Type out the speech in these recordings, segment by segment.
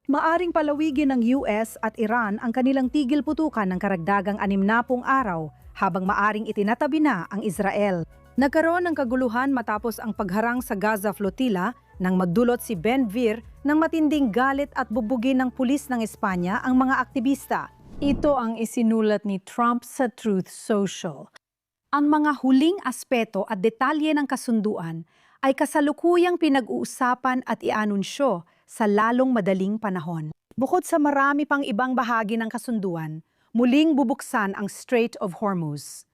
Maaring palawigin ng US at Iran ang kanilang tigil putukan ng karagdagang 60 araw habang maaring itinatabi na ang Israel. Nagkaroon ng kaguluhan matapos ang pagharang sa Gaza Flotilla nang magdulot si Ben Gvir ng matinding galit at bubugin ng pulis ng Espanya ang mga aktivista. Ito ang isinulat ni Trump sa Truth Social. Ang mga huling aspeto at detalye ng kasunduan ay kasalukuyang pinag-uusapan at ianunsyo sa lalong madaling panahon. Bukod sa marami pang ibang bahagi ng kasunduan, muling bubuksan ang Strait of Hormuz.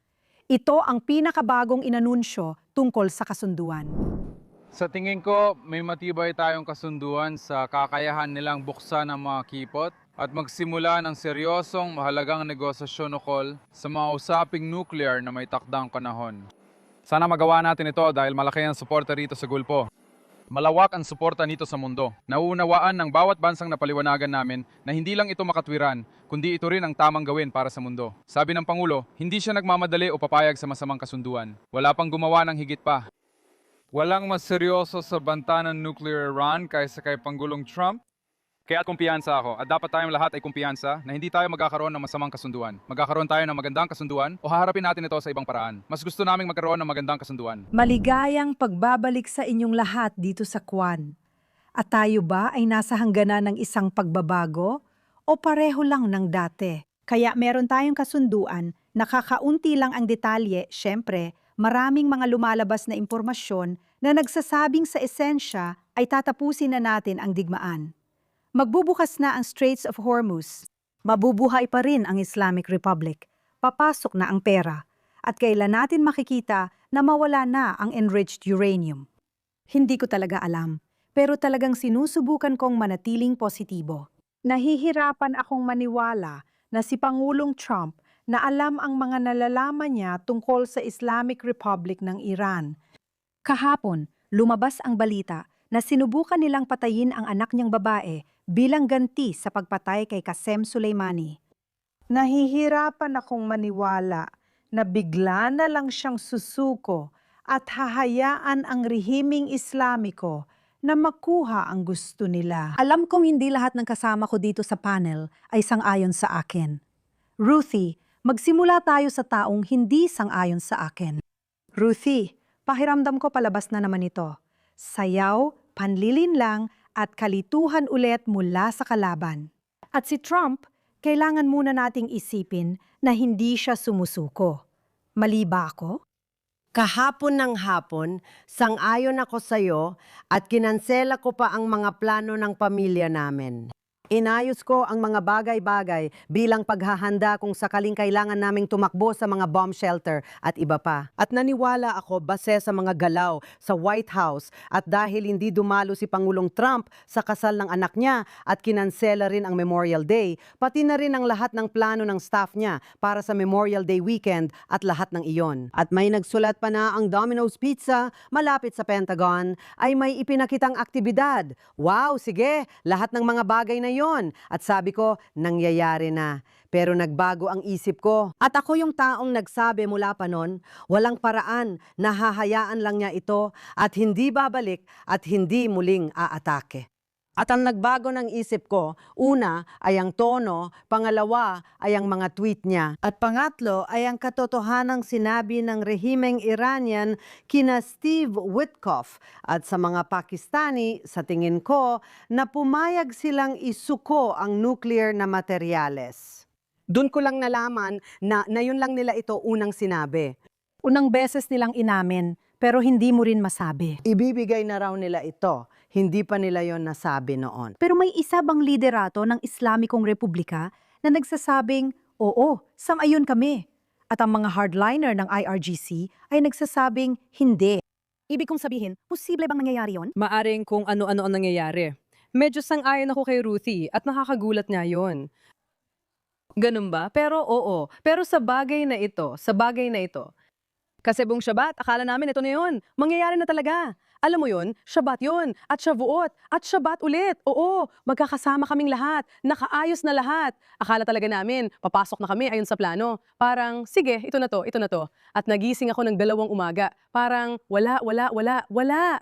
Ito ang pinakabagong inanunsyo tungkol sa kasunduan. Sa tingin ko, may matibay tayong kasunduan sa kakayahan nilang buksan ang mga kipot at magsimula ng seryosong mahalagang negosasyon ukol sa mga usaping nuclear na may takdang panahon. Sana magawa natin ito dahil malaki ang suporta rito sa Gulpo. Malawak ang suporta nito sa mundo. Nauunawaan ng bawat bansang napaliwanagan namin na hindi lang ito makatwiran, kundi ito rin ang tamang gawin para sa mundo. Sabi ng Pangulo, hindi siya nagmamadali o papayag sa masamang kasunduan. Wala pang gumawa ng higit pa. Walang mas seryoso sa banta ng nuclear Iran kaysa kay Pangulong Trump. Kaya kumpiyansa ako at dapat tayong lahat ay kumpiyansa na hindi tayo magkakaroon ng masamang kasunduan. Magkakaroon tayo ng magandang kasunduan o haharapin natin ito sa ibang paraan. Mas gusto naming magkaroon ng magandang kasunduan. Maligayang pagbabalik sa inyong lahat dito sa Kwan. At tayo ba ay nasa hangganan ng isang pagbabago o pareho lang ng dati? Kaya meron tayong kasunduan, nakakaunti lang ang detalye, syempre, maraming mga lumalabas na impormasyon na nagsasabing sa esensya ay tatapusin na natin ang digmaan. Magbubukas na ang Straits of Hormuz. Mabubuhay pa rin ang Islamic Republic. Papasok na ang pera. At kailan natin makikita na mawala na ang enriched uranium? Hindi ko talaga alam, pero talagang sinusubukan kong manatiling positibo. Nahihirapan akong maniwala na si Pangulong Trump na alam ang mga nalalaman niya tungkol sa Islamic Republic ng Iran. Kahapon, lumabas ang balita na sinubukan nilang patayin ang anak niyang babae bilang ganti sa pagpatay kay Qasem Soleimani. Nahihirapan akong maniwala na bigla na lang siyang susuko at hahayaan ang rehimeng Islamiko na makuha ang gusto nila. Alam kong hindi lahat ng kasama ko dito sa panel ay sang-ayon sa akin. Ruthie, magsimula tayo sa taong hindi sang-ayon sa akin. Ruthie, pahiramdam ko palabas na naman ito. Sayaw, panlilinlang at kalituhan ulit mula sa kalaban. At si Trump, kailangan muna nating isipin na hindi siya sumusuko. Mali ba ako? Kahapon ng hapon, sang-ayon ako sa'yo at kinansela ko pa ang mga plano ng pamilya namin. Inayos ko ang mga bagay-bagay bilang paghahanda kung sakaling kailangan naming tumakbo sa mga bomb shelter at iba pa. At naniwala ako base sa mga galaw sa White House at dahil hindi dumalo si Pangulong Trump sa kasal ng anak niya at kinansela rin ang Memorial Day, pati na rin ang lahat ng plano ng staff niya para sa Memorial Day weekend at lahat ng iyon. At may nagsulat pa na ang Domino's Pizza malapit sa Pentagon ay may ipinakitang aktibidad. Wow, sige, lahat ng mga bagay na yon. At sabi ko, nangyayari na. Pero nagbago ang isip ko. At ako yung taong nagsabi mula pa noon, walang paraan, nahahayaan lang niya ito at hindi babalik at hindi muling aatake. At ang nagbago ng isip ko, una ay ang tono, pangalawa ay ang mga tweet niya. At pangatlo ay ang katotohanang sinabi ng rehimeng Iranian kina Steve Witkoff at sa mga Pakistani, sa tingin ko, na pumayag silang isuko ang nuclear na materyales. Doon ko lang nalaman na yun lang nila ito unang sinabi. Unang beses nilang inamin, pero hindi mo rin masabi. Ibibigay na raw nila ito. Hindi pa nila yon nasabi noon. Pero may isa bang liderato ng Islamikong Republika na nagsasabing, oo, sang-ayon kami. At ang mga hardliner ng IRGC ay nagsasabing, hindi. Ibig kong sabihin, posible bang nangyayari yon? Maaring kung ano-ano ang nangyayari. Medyo sang-ayon ako kay Ruthie at nakakagulat nga yon. Ganun ba? Pero oo. Pero sa bagay na ito, kasi buong Shabat, akala namin ito na yun. Mangyayari na talaga. Alam mo yun, Shabat yun, at Shavuot, at Shabat ulit. Oo, magkakasama kaming lahat, nakaayos na lahat. Akala talaga namin, papasok na kami ayon sa plano. Parang, sige, ito na to, ito na to. At nagising ako ng 2 umaga. Parang, wala.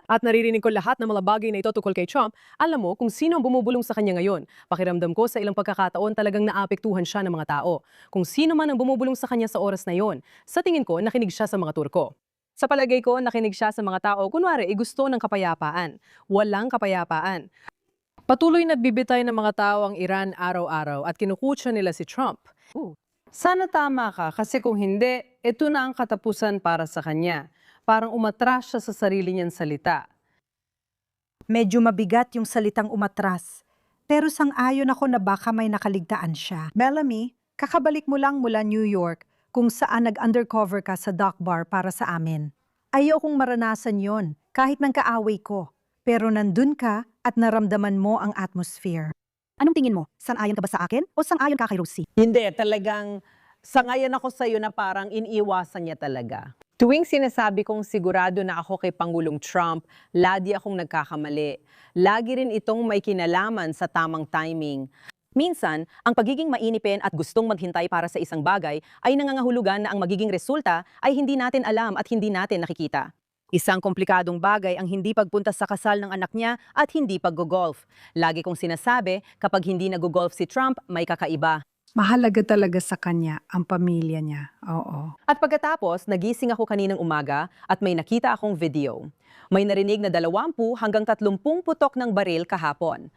At naririnig ko lahat ng mga bagay na ito tungkol kay Trump. Alam mo kung sino ang bumubulong sa kanya ngayon. Pakiramdam ko sa ilang pagkakataon talagang naapektuhan siya ng mga tao. Kung sino man ang bumubulong sa kanya sa oras na yon, sa tingin ko, nakinig siya sa mga turko. Sa palagay ko, nakinig siya sa mga tao, kunwari, gusto ng kapayapaan. Walang kapayapaan. Patuloy na bibitay ng mga tao ang Iran araw-araw at kinukutsa nila si Trump. Sana tama ka kasi kung hindi, ito na ang katapusan para sa kanya. Parang umatras siya sa sarili niyang salita. Medyo mabigat yung salitang umatras. Pero sang-ayon ako na baka may nakaligtaan siya. Bellamy, kakabalik mo lang mula New York kung saan nag-undercover ka sa dock bar para sa amin. Ayokong maranasan yon kahit ng kaaway ko. Pero nandun ka at naramdaman mo ang atmosphere. Anong tingin mo? Sang-ayon ka ba sa akin o sang-ayon ka kay Rosie? Hindi, talagang sangayon ako sa'yo na parang iniiwasan niya talaga. Tuwing sinasabi kong sigurado na ako kay Pangulong Trump, lagi akong nagkakamali. Lagi rin itong may kinalaman sa tamang timing. Minsan, ang pagiging mainipin at gustong maghintay para sa isang bagay ay nangangahulugan na ang magiging resulta ay hindi natin alam at hindi natin nakikita. Isang komplikadong bagay ang hindi pagpunta sa kasal ng anak niya at hindi pag-golf. Lagi kong sinasabi, kapag hindi nag-golf si Trump, may kakaiba. Mahalaga talaga sa kanya ang pamilya niya. Oo. At pagkatapos, nagising ako kaninang umaga at may nakita akong video. May narinig na 20 hanggang 30 putok ng baril kahapon.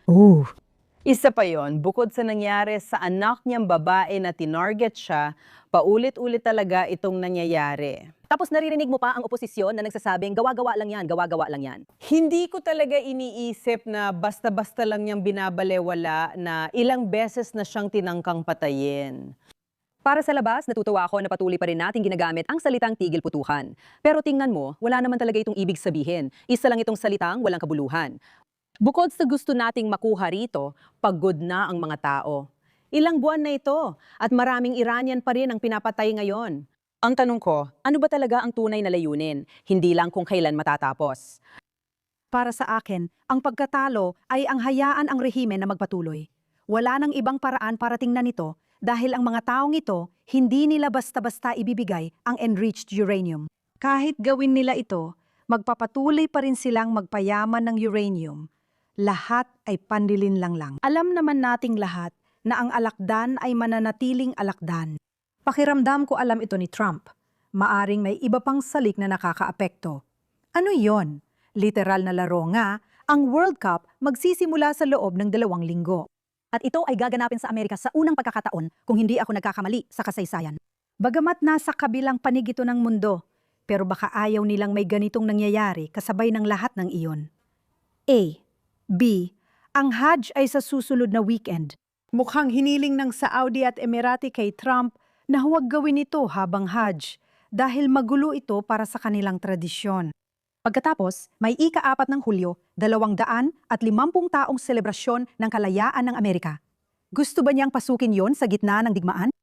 Isa pa yon, bukod sa nangyari sa anak niyang babae na tinarget siya, paulit-ulit talaga itong nangyayari. Tapos naririnig mo pa ang oposisyon na nagsasabing gawa-gawa lang yan, gawa-gawa lang yan. Hindi ko talaga iniisip na basta-basta lang niyang binabalewala na ilang beses na siyang tinangkang patayin. Para sa labas, natutuwa ako na patuloy pa rin natin ginagamit ang salitang tigil putukan. Pero tingnan mo, wala naman talaga itong ibig sabihin. Isa lang itong salitang walang kabuluhan. Bukod sa gusto nating makuha rito, pagod na ang mga tao. Ilang buwan na ito at maraming Iranian pa rin ang pinapatay ngayon. Ang tanong ko, ano ba talaga ang tunay na layunin? Hindi lang kung kailan matatapos. Para sa akin, ang pagkatalo ay ang hayaan ang rehime na magpatuloy. Wala nang ibang paraan para tingnan ito dahil ang mga taong ito hindi nila basta-basta ibibigay ang enriched uranium. Kahit gawin nila ito, magpapatuloy pa rin silang magpayaman ng uranium. Lahat ay pandilin lang. Alam naman nating lahat na ang alakdan ay mananatiling alakdan. Pakiramdam ko alam ito ni Trump. Maaring may iba pang salik na nakakaapekto. Ano yon? Literal na laro nga, ang World Cup magsisimula sa loob ng 2 linggo. At ito ay gaganapin sa Amerika sa unang pagkakataon kung hindi ako nagkakamali sa kasaysayan. Bagamat nasa kabilang panig ito ng mundo, pero baka ayaw nilang may ganitong nangyayari kasabay ng lahat ng iyon. A. B. Ang Hajj ay sa susunod na weekend. Mukhang hiniling ng Saudi at Emirati kay Trump na huwag gawin ito habang Hajj dahil magulo ito para sa kanilang tradisyon. Pagkatapos, may ika-4 ng Hulyo, 250 taong selebrasyon ng kalayaan ng Amerika. Gusto ba niyang pasukin yon sa gitna ng digmaan?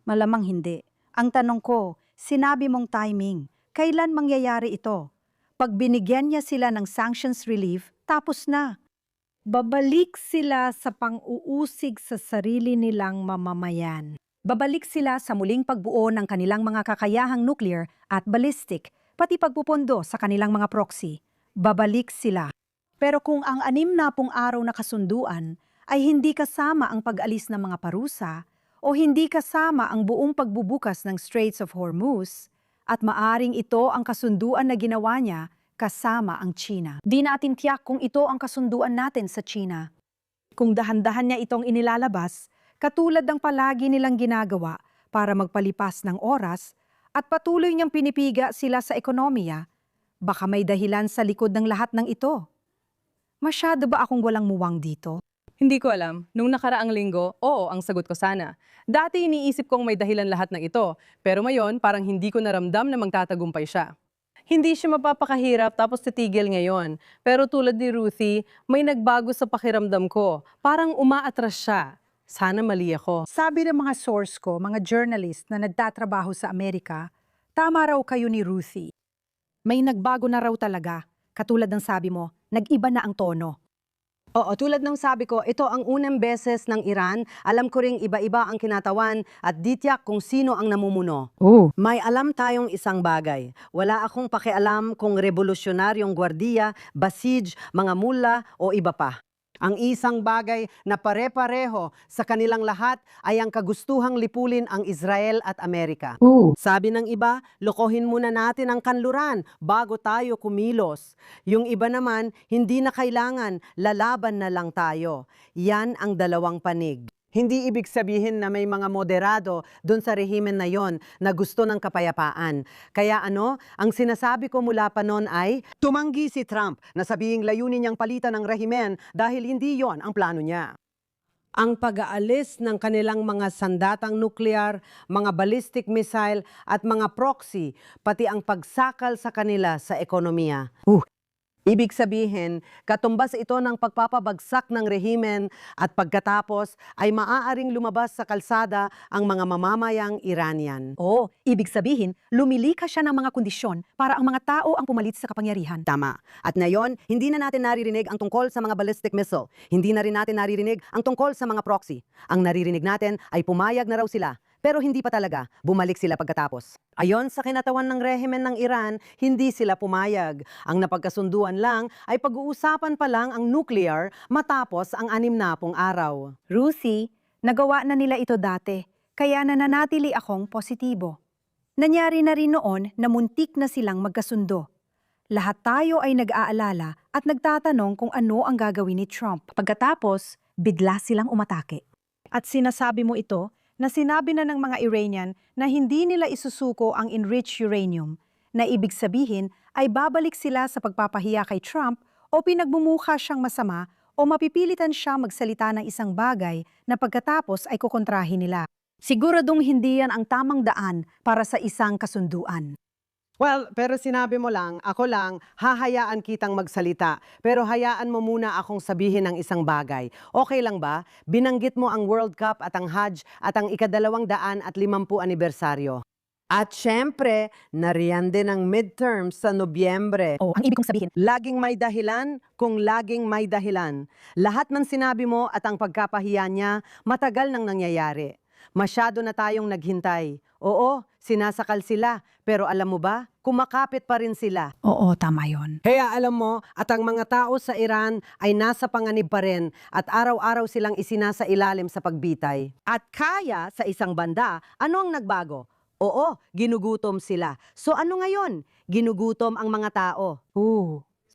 Malamang hindi. Ang tanong ko, sinabi mong timing. Kailan mangyayari ito? Pag binigyan niya sila ng sanctions relief, tapos na. Babalik sila sa pang-uusig sa sarili nilang mamamayan. Babalik sila sa muling pagbuo ng kanilang mga kakayahang nuclear at ballistic, pati pagpupondo sa kanilang mga proxy. Babalik sila. Pero kung ang 60 araw na kasunduan ay hindi kasama ang pag-alis ng mga parusa o hindi kasama ang buong pagbubukas ng Straits of Hormuz, at maaring ito ang kasunduan na ginawa niya kasama ang China. Di natin tiyak kung ito ang kasunduan natin sa China. Kung dahan-dahan niya itong inilalabas, katulad ng palagi nilang ginagawa para magpalipas ng oras at patuloy niyang pinipiga sila sa ekonomiya, baka may dahilan sa likod ng lahat ng ito. Masyado ba akong walang muwang dito? Hindi ko alam. Nung nakaraang linggo, oo ang sagot ko sana. Dati iniisip kong may dahilan lahat ng ito, pero ngayon parang hindi ko naramdam na magtatagumpay siya. Hindi siya mapapakahirap tapos titigil ngayon. Pero tulad ni Ruthie, may nagbago sa pakiramdam ko. Parang umaatras siya. Sana mali ako. Sabi ng mga source ko, mga journalist na nagtatrabaho sa Amerika, tama raw kayo ni Ruthie. May nagbago na raw talaga. Katulad ng sabi mo, nag-iba na ang tono. Oo, tulad ng sabi ko, ito ang unang beses ng Iran. Alam ko ring iba-iba ang kinatawan at di tiyak kung sino ang namumuno. May alam tayong isang bagay. Wala akong pakialam kung revolusyonaryong gwardiya, basij, mga mula o iba pa. Ang isang bagay na pare-pareho sa kanilang lahat ay ang kagustuhang lipulin ang Israel at Amerika. Sabi ng iba, lokohin muna natin ang kanluran bago tayo kumilos. Yung iba naman, hindi na kailangan, lalaban na lang tayo. Yan ang dalawang panig. Hindi ibig sabihin na may mga moderado doon sa rehimen na yon na gusto ng kapayapaan. Kaya ang sinasabi ko mula pa noon ay, tumanggi si Trump na sabihing layunin niyang palitan ng rehimen dahil hindi yon ang plano niya. Ang pag-aalis ng kanilang mga sandatang nuklear, mga ballistic missile at mga proxy, pati ang pagsakal sa kanila sa ekonomiya. Ibig sabihin, katumbas ito ng pagpapabagsak ng rehimen at pagkatapos ay maaaring lumabas sa kalsada ang mga mamamayang Iranian. Ibig sabihin, lumilika siya ng mga kondisyon para ang mga tao ang pumalit sa kapangyarihan. Tama. At ngayon, hindi na natin naririnig ang tungkol sa mga ballistic missile. Hindi na rin natin naririnig ang tungkol sa mga proxy. Ang naririnig natin ay pumayag na raw sila. Pero hindi pa talaga, bumalik sila pagkatapos. Ayon sa kinatawan ng rehimen ng Iran, hindi sila pumayag. Ang napagkasunduan lang ay pag-uusapan pa lang ang nuclear matapos ang 60 araw. Ruthie, nagawa na nila ito dati, kaya nananatili akong positibo. Nangyari na rin noon na muntik na silang magkasundo. Lahat tayo ay nag-aalala at nagtatanong kung ano ang gagawin ni Trump. Pagkatapos, bigla silang umatake. At sinasabi mo ito, na sinabi na ng mga Iranian na hindi nila isusuko ang enriched uranium, na ibig sabihin ay babalik sila sa pagpapahiya kay Trump o pinagmumukha siyang masama o mapipilitan siya magsalita ng isang bagay na pagkatapos ay kukontrahin nila. Siguradong hindi yan ang tamang daan para sa isang kasunduan. Well, pero sinabi mo lang, ako lang, hahayaan kitang magsalita. Pero hayaan mo muna akong sabihin ng isang bagay. Okay lang ba? Binanggit mo ang World Cup at ang Hajj at ang ika-250 anibersaryo. At syempre, nariyan din ang midterms sa Nobyembre. Ang ibig kong sabihin, Laging may dahilan kung laging may dahilan. Lahat ng sinabi mo at ang pagkapahiya niya, matagal nang nangyayari. Masyado na tayong naghintay. Oo, sinasakal sila. Pero alam mo ba, kumakapit pa rin sila. oo, tama yon. Kaya alam mo, at ang mga tao sa Iran ay nasa panganib pa rin at araw-araw silang isinasa ilalim sa pagbitay. At kaya sa isang banda, ano ang nagbago? Oo, ginugutom sila. So ano ngayon? Ginugutom ang mga tao.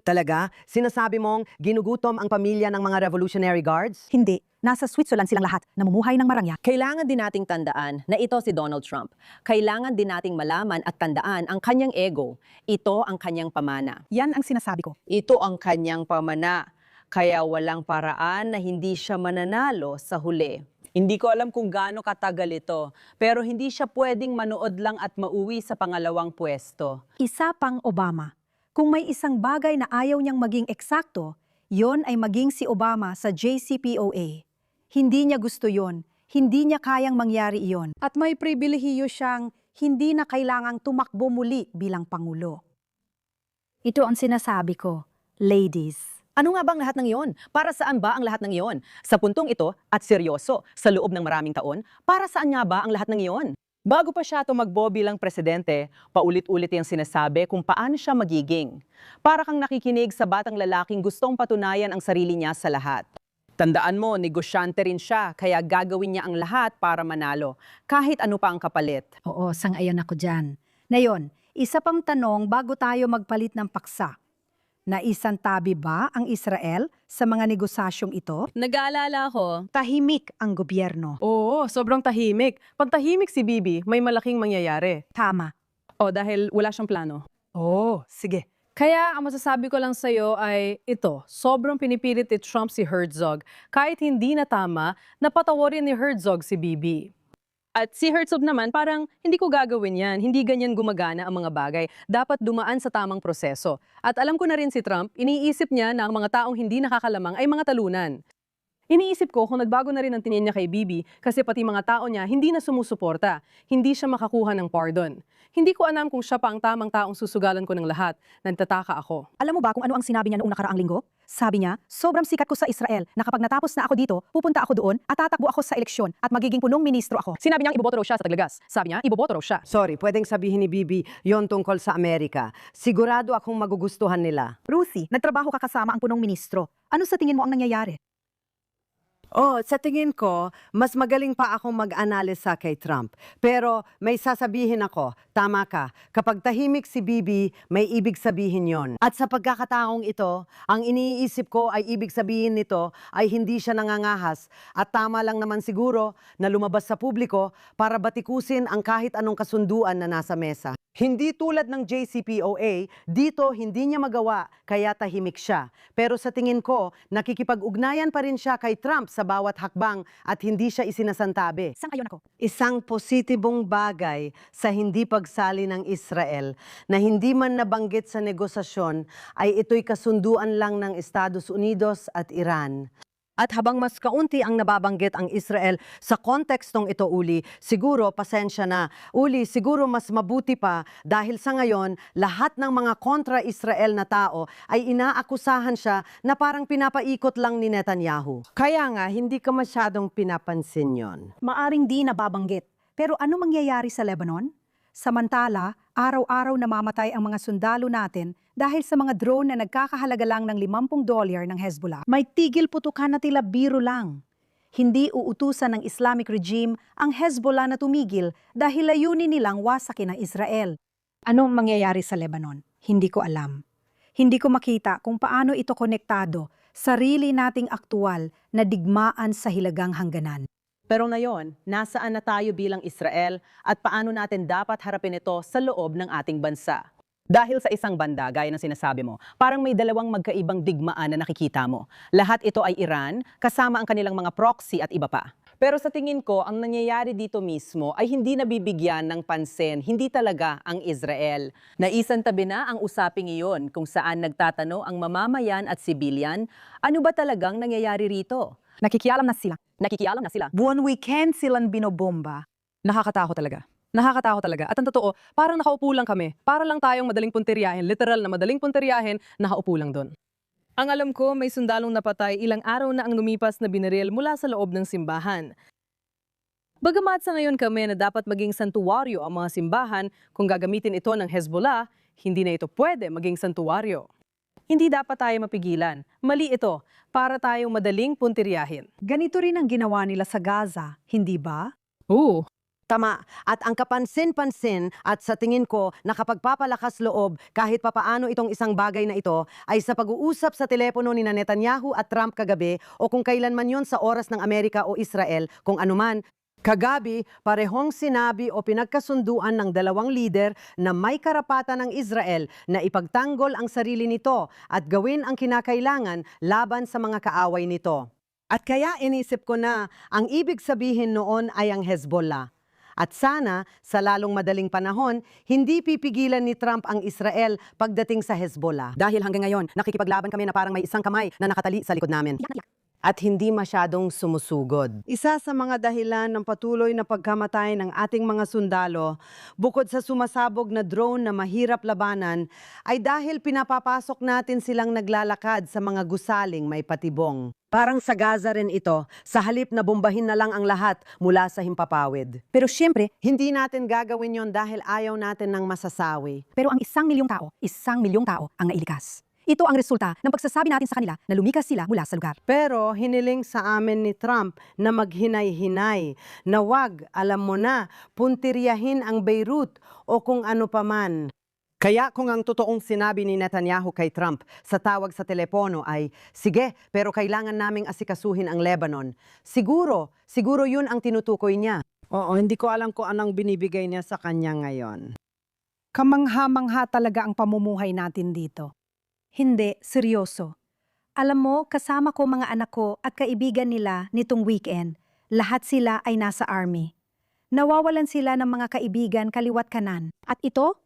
Talaga? Sinasabi mong ginugutom ang pamilya ng mga Revolutionary Guards? Hindi, nasa Switzerland silang lahat, namumuhay ng marangya. Kailangan din nating tandaan na ito si Donald Trump. Kailangan din nating malaman at tandaan ang kanyang ego. Ito ang kanyang pamana. Yan ang sinasabi ko. Ito ang kanyang pamana. Kaya walang paraan na hindi siya mananalo sa huli. Hindi ko alam kung gaano katagal ito, pero hindi siya pwedeng manood lang at mauwi sa pangalawang pwesto. Isa pang Obama. Kung may isang bagay na ayaw niyang maging eksakto, yon ay maging si Obama sa JCPOA. Hindi niya gusto yon. Hindi niya kayang mangyari iyon. At may pribilehiyo siyang hindi na kailangang tumakbo muli bilang Pangulo. Ito ang sinasabi ko, ladies. Ano nga bang lahat ng iyon? Para saan ba ang lahat ng iyon? Sa puntong ito at seryoso, sa loob ng maraming taon, para saan nga ba ang lahat ng iyon? Bago pa siya tumakbo bilang presidente, paulit-ulit yung sinasabi kung paano siya magiging. Para kang nakikinig sa batang lalaking gustong patunayan ang sarili niya sa lahat. Tandaan mo, negosyante rin siya, kaya gagawin niya ang lahat para manalo, kahit ano pa ang kapalit. Oo, sang-ayon ako dyan. Ngayon, isa pang tanong bago tayo magpalit ng paksa. Naisantabi ba ang Israel sa mga negosasyong ito? Nag-aalala ko. Tahimik ang gobyerno. Oo, sobrang tahimik. Pag tahimik si Bibi, may malaking mangyayari. Tama. O dahil wala siyang plano. Sige. Kaya ang masasabi ko lang sa'yo ay ito, sobrang pinipilit ni Trump si Herzog. Kahit hindi na tama, napatawarin ni Herzog si Bibi. At si Herzog naman parang hindi ko gagawin yan, hindi ganyan gumagana ang mga bagay. Dapat dumaan sa tamang proseso. At alam ko na rin si Trump, iniisip niya na ang mga taong hindi nakakalamang ay mga talunan. Iniisip ko kung nagbago na rin ang tingin niya kay Bibi kasi pati mga tao niya hindi na sumusuporta. Hindi siya makakuha ng pardon. Hindi ko alam kung siya pa ang tamang taong susugalan ko ng lahat. Nagtataka ako. Alam mo ba kung ano ang sinabi niya noong nakaraang linggo? Sabi niya, sobrang sikat ko sa Israel na kapag natapos na ako dito, pupunta ako doon at tatakbo ako sa eleksyon at magiging punong ministro ako. Sinabi niyang iboboto raw siya sa Taglagas. Sabi niya, iboboto raw siya. Sorry, pwedeng sabihin ni Bibi yon tungkol sa Amerika. Sigurado akong magugustuhan nila. Ruthie, nagtrabaho ka kasama ang punong ministro. Ano sa tingin mo ang nangyayari? Oh, sa tingin ko, mas magaling pa akong mag-analisa kay Trump. Pero may sasabihin ako, tama ka, kapag tahimik si Bibi, may ibig sabihin yon. At sa pagkakataong ito, ang iniisip ko ay ibig sabihin nito ay hindi siya nangangahas at tama lang naman siguro na lumabas sa publiko para batikusin ang kahit anong kasunduan na nasa mesa. Hindi tulad ng JCPOA, dito hindi niya magawa kaya tahimik siya. Pero sa tingin ko, nakikipag-ugnayan pa rin siya kay Trump sa bawat hakbang at hindi siya isinasantabi. Sang-ayon ako. Isang positibong bagay sa hindi pagsali ng Israel na hindi man nabanggit sa negosasyon ay ito'y kasunduan lang ng Estados Unidos at Iran. At habang mas kaunti ang nababanggit ang Israel sa kontekstong ito, Uli, siguro pasensya na. Uli, siguro mas mabuti pa dahil sa ngayon, lahat ng mga kontra-Israel na tao ay inaakusahan siya na parang pinapaikot lang ni Netanyahu. Kaya nga, hindi ka masyadong pinapansin yon. Maaring di nababanggit. Pero ano mangyayari sa Lebanon? Samantala, araw-araw namamatay ang mga sundalo natin dahil sa mga drone na nagkakahalaga lang ng $50 ng Hezbollah. May tigil putukan na tila biro lang. Hindi uutusan ng Islamic regime ang Hezbollah na tumigil dahil layunin nilang wasakin ang Israel. Anong mangyayari sa Lebanon? Hindi ko alam. Hindi ko makita kung paano ito konektado sa sarili nating aktual na digmaan sa hilagang hangganan. Pero ngayon, nasaan na tayo bilang Israel at paano natin dapat harapin ito sa loob ng ating bansa? Dahil sa isang banda, gaya ng sinasabi mo, parang may dalawang magkaibang digmaan na nakikita mo. Lahat ito ay Iran, kasama ang kanilang mga proxy at iba pa. Pero sa tingin ko, ang nangyayari dito mismo ay hindi nabibigyan ng pansin, hindi talaga ang Israel. Naisantabi na ang usaping iyon kung saan nagtatanong ang mamamayan at sibilyan, ano ba talagang nangyayari rito? Nakikialam na sila. Nakikialam na sila. Buwan weekend silang binobomba. Nakakatakot talaga. Nakakatakot talaga. At ang totoo, parang nakaupo lang kami. Para lang tayong madaling punteriyahin, literal na madaling punteriyahin, nakaupo lang doon. Ang alam ko, may sundalong napatay ilang araw na ang lumipas na binaril mula sa loob ng simbahan. Bagamat sa ngayon kami na dapat maging santuwaryo ang mga simbahan, kung gagamitin ito ng Hezbollah, hindi na ito pwede maging santuwaryo. Hindi dapat tayo mapigilan. Mali ito, para tayong madaling punteriyahin. Ganito rin ang ginawa nila sa Gaza, hindi ba? Oo. Tama. At ang kapansin-pansin at sa tingin ko nakapagpapalakas loob kahit papaano itong isang bagay na ito ay sa pag-uusap sa telepono ni Netanyahu at Trump kagabi o kung kailanman yon sa oras ng Amerika o Israel, kung anuman. Kagabi, parehong sinabi o pinagkasunduan ng dalawang lider na may karapatan ng Israel na ipagtanggol ang sarili nito at gawin ang kinakailangan laban sa mga kaaway nito. At kaya inisip ko na ang ibig sabihin noon ay ang Hezbollah. At sana, sa lalong madaling panahon, hindi pipigilan ni Trump ang Israel pagdating sa Hezbollah. Dahil hanggang ngayon, nakikipaglaban kami na parang may isang kamay na nakatali sa likod namin. At hindi masyadong sumusugod. Isa sa mga dahilan ng patuloy na pagkamatay ng ating mga sundalo, bukod sa sumasabog na drone na mahirap labanan, ay dahil pinapapasok natin silang naglalakad sa mga gusaling may patibong. Parang sa Gaza rin ito, sa halip na bombahin na lang ang lahat mula sa himpapawid. Pero siyempre, Hindi natin gagawin yon dahil ayaw natin ng masasawi. pero ang 1,000,000 tao ang nailikas. Ito ang resulta ng pagsasabi natin sa kanila na lumikas sila mula sa lugar. Pero hiniling sa amin ni Trump na maghinay-hinay, na wag, alam mo na, puntiryahin ang Beirut o kung ano paman. Kaya kung ang totoong sinabi ni Netanyahu kay Trump sa tawag sa telepono ay, sige, pero kailangan naming asikasuhin ang Lebanon. Siguro yun ang tinutukoy niya. Oo, hindi ko alam kung anong binibigay niya sa kanya ngayon. Kamangha-mangha talaga ang pamumuhay natin dito. Hindi, seryoso. Alam mo, kasama ko mga anak ko at kaibigan nila nitong weekend. Lahat sila ay nasa army. Nawawalan sila ng mga kaibigan kaliwat kanan. At ito,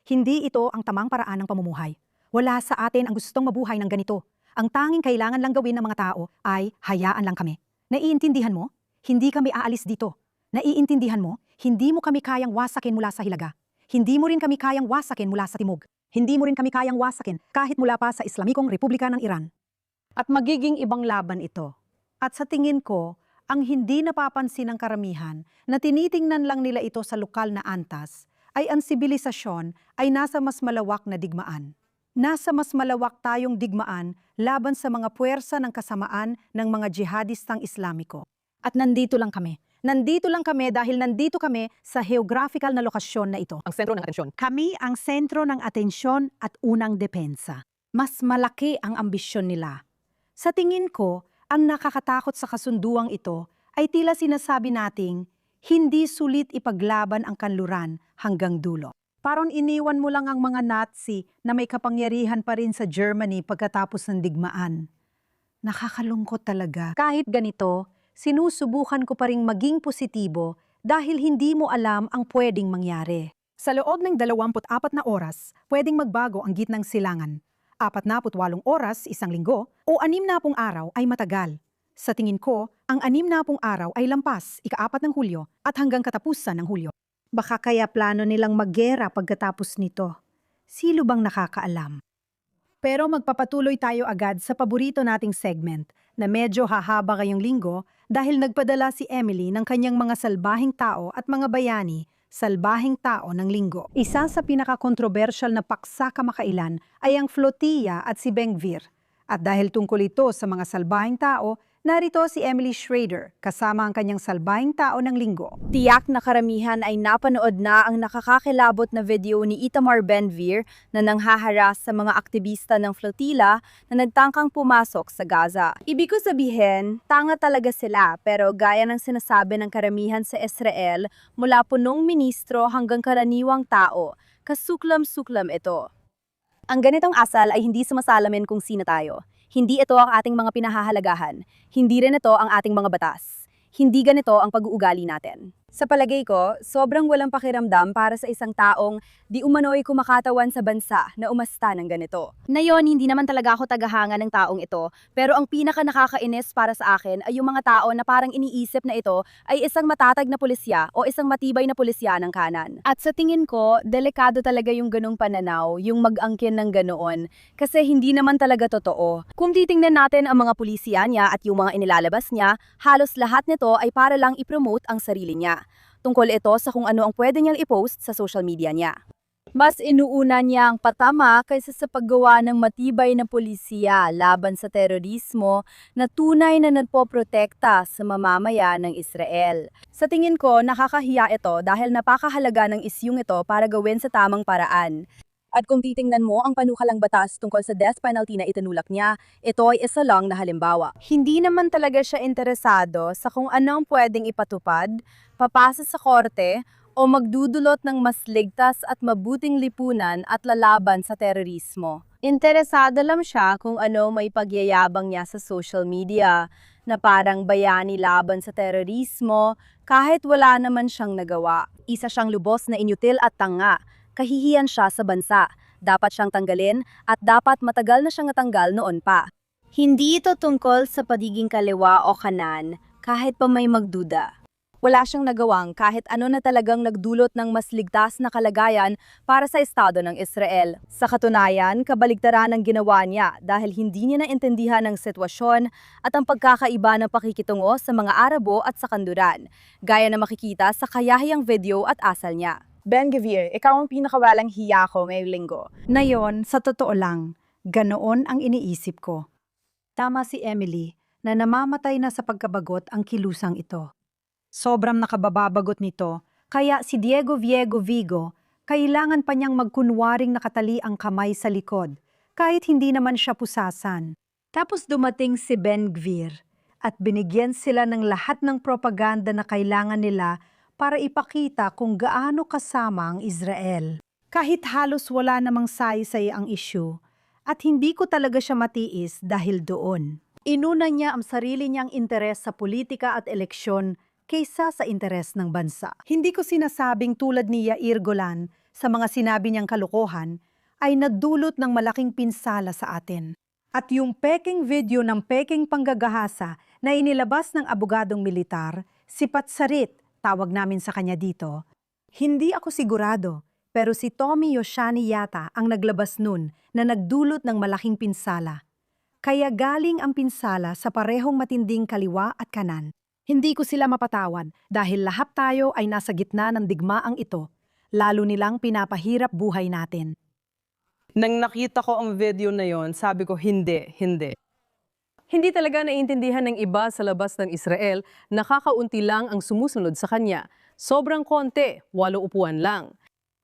hindi ito ang tamang paraan ng pamumuhay. Wala sa atin ang gustong mabuhay ng ganito. Ang tanging kailangan lang gawin ng mga tao ay hayaan lang kami. Naiintindihan mo? Hindi kami aalis dito. Naiintindihan mo? Hindi mo kami kayang wasakin mula sa hilaga. Hindi mo rin kami kayang wasakin mula sa timog. Hindi mo rin kami kayang wasakin kahit mula pa sa Islamikong Republika ng Iran. At magiging ibang laban ito. At sa tingin ko, ang hindi napapansin ng karamihan na tinitingnan lang nila ito sa lokal na antas ay ang sibilisasyon ay nasa mas malawak na digmaan. Nasa mas malawak tayong digmaan laban sa mga puwersa ng kasamaan ng mga jihadistang Islamiko. At nandito lang kami. Nandito lang kami dahil nandito kami sa geographical na lokasyon na ito. Ang sentro ng atensyon. Kami ang sentro ng atensyon at unang depensa. Mas malaki ang ambisyon nila. Sa tingin ko, ang nakakatakot sa kasunduang ito ay tila sinasabi nating hindi sulit ipaglaban ang kanluran hanggang dulo. Parang iniwan mo lang ang mga Nazi na may kapangyarihan pa rin sa Germany pagkatapos ng digmaan. Nakakalungkot talaga. Kahit ganito, sinusubukan ko pa ring maging positibo dahil hindi mo alam ang pwedeng mangyari. Sa loob ng 24 na oras, pwedeng magbago ang gitnang silangan. 48 oras, isang linggo, o 60 araw ay matagal. Sa tingin ko, ang 60 araw ay lampas, ika-4 ng Hulyo at hanggang katapusan ng Hulyo. Baka kaya plano nilang maggera pagkatapos nito. Sino bang nakakaalam? Pero magpapatuloy tayo agad sa paborito nating segment na medyo hahaba ngayong linggo dahil nagpadala si Emily ng kanyang mga salbahing tao at mga bayani, salbahing tao ng linggo. Isa sa pinaka-controversial na paksa kamakailan ay ang Flotilla at si Ben-Gvir. At dahil tungkol ito sa mga salbahing tao, narito si Emily Schrader kasama ang kanyang salbahing tao ng linggo. Tiyak na karamihan ay napanood na ang nakakakilabot na video ni Itamar Ben-Gvir na nanghaharas sa mga aktivista ng flotilla na nagtangkang pumasok sa Gaza. Ibig ko sabihin, tanga talaga sila pero gaya ng sinasabi ng karamihan sa Israel mula punong ministro hanggang karaniwang tao, kasuklam-suklam ito. Ang ganitong asal ay hindi sumasalamin kung sino tayo. Hindi ito ang ating mga pinahahalagahan. Hindi rin ito ang ating mga batas. Hindi ganito ang pag-uugali natin. Sa palagay ko, sobrang walang pakiramdam para sa isang taong di umano'y kumakatawan sa bansa na umasta ng ganito. Ngayon, hindi naman talaga ako tagahanga ng taong ito, pero ang pinaka nakakainis para sa akin ay yung mga tao na parang iniisip na ito ay isang matatag na pulisya o isang matibay na pulisya ng kanan. At sa tingin ko, delikado talaga yung ganong pananaw, yung mag-angkin ng ganoon, kasi hindi naman talaga totoo. Kung titingnan natin ang mga pulisya niya at yung mga inilalabas niya, halos lahat nito ay para lang i-promote ang sarili niya. Tungkol ito sa kung ano ang pwede niyang i-post sa social media niya. Mas inuuna niya ang patama kaysa sa paggawa ng matibay na polisiya laban sa terorismo na tunay na nagpoprotekta sa mamamayan ng Israel. Sa tingin ko, nakakahiya ito dahil napakahalaga ng isyung ito para gawin sa tamang paraan. At kung titingnan mo ang panukalang batas tungkol sa death penalty na itinulak niya, ito ay isa lang na halimbawa. Hindi naman talaga siya interesado sa kung ano ang pwedeng ipatupad, papasa sa korte, o magdudulot ng mas ligtas at mabuting lipunan at lalaban sa terorismo. Interesado lang siya kung ano may pagyayabang niya sa social media, na parang bayani laban sa terorismo kahit wala naman siyang nagawa. Isa siyang lubos na inyutil at tanga. Kahihiyan siya sa bansa, dapat siyang tanggalin at dapat matagal na siyang natanggal noon pa. Hindi ito tungkol sa pagiging kaliwa o kanan, kahit pa may magduda. Wala siyang nagawang kahit ano na talagang nagdulot ng mas ligtas na kalagayan para sa Estado ng Israel. Sa katunayan, kabaligtaran ang ginawa niya dahil hindi niya naintindihan ang sitwasyon at ang pagkakaiba ng pakikitungo sa mga Arabo at sa kanluran, gaya na makikita sa kayahiyang video at asal niya. Ben-Gvir, ikaw ang pinakawalang hiya ko ngayong linggo. Ngayon, sa totoo lang, ganoon ang iniisip ko. Tama si Emily na namamatay na sa pagkabagot ang kilusang ito. Sobrang nakabababagot nito, kaya si Diego Vigo, kailangan pa niyang magkunwaring nakatali ang kamay sa likod, kahit hindi naman siya pusasan. Tapos dumating si Ben-Gvir at binigyan sila ng lahat ng propaganda na kailangan nila para ipakita kung gaano kasama ang Israel. Kahit halos wala namang saysay ang issue, at hindi ko talaga siya matiis dahil doon. Inuna niya ang sarili niyang interes sa politika at eleksyon kaysa sa interes ng bansa. Hindi ko sinasabing tulad ni Yair Golan sa mga sinabi niyang kalokohan ay nadulot ng malaking pinsala sa atin. At yung peking video ng peking panggagahasa na inilabas ng abogadong militar, si Patsarit, tawag namin sa kanya dito, hindi ako sigurado, pero si Tommy Yoshani yata ang naglabas nun na nagdulot ng malaking pinsala. Kaya galing ang pinsala sa parehong matinding kaliwa at kanan. Hindi ko sila mapatawan dahil lahat tayo ay nasa gitna ng digmaang ito, lalo nilang pinapahirap buhay natin. Nang nakita ko ang video na yon, sabi ko, hindi. Hindi talaga naiintindihan ng iba sa labas ng Israel na kakaunti lang ang sumusunod sa kanya. Sobrang konti, 8 upuan lang.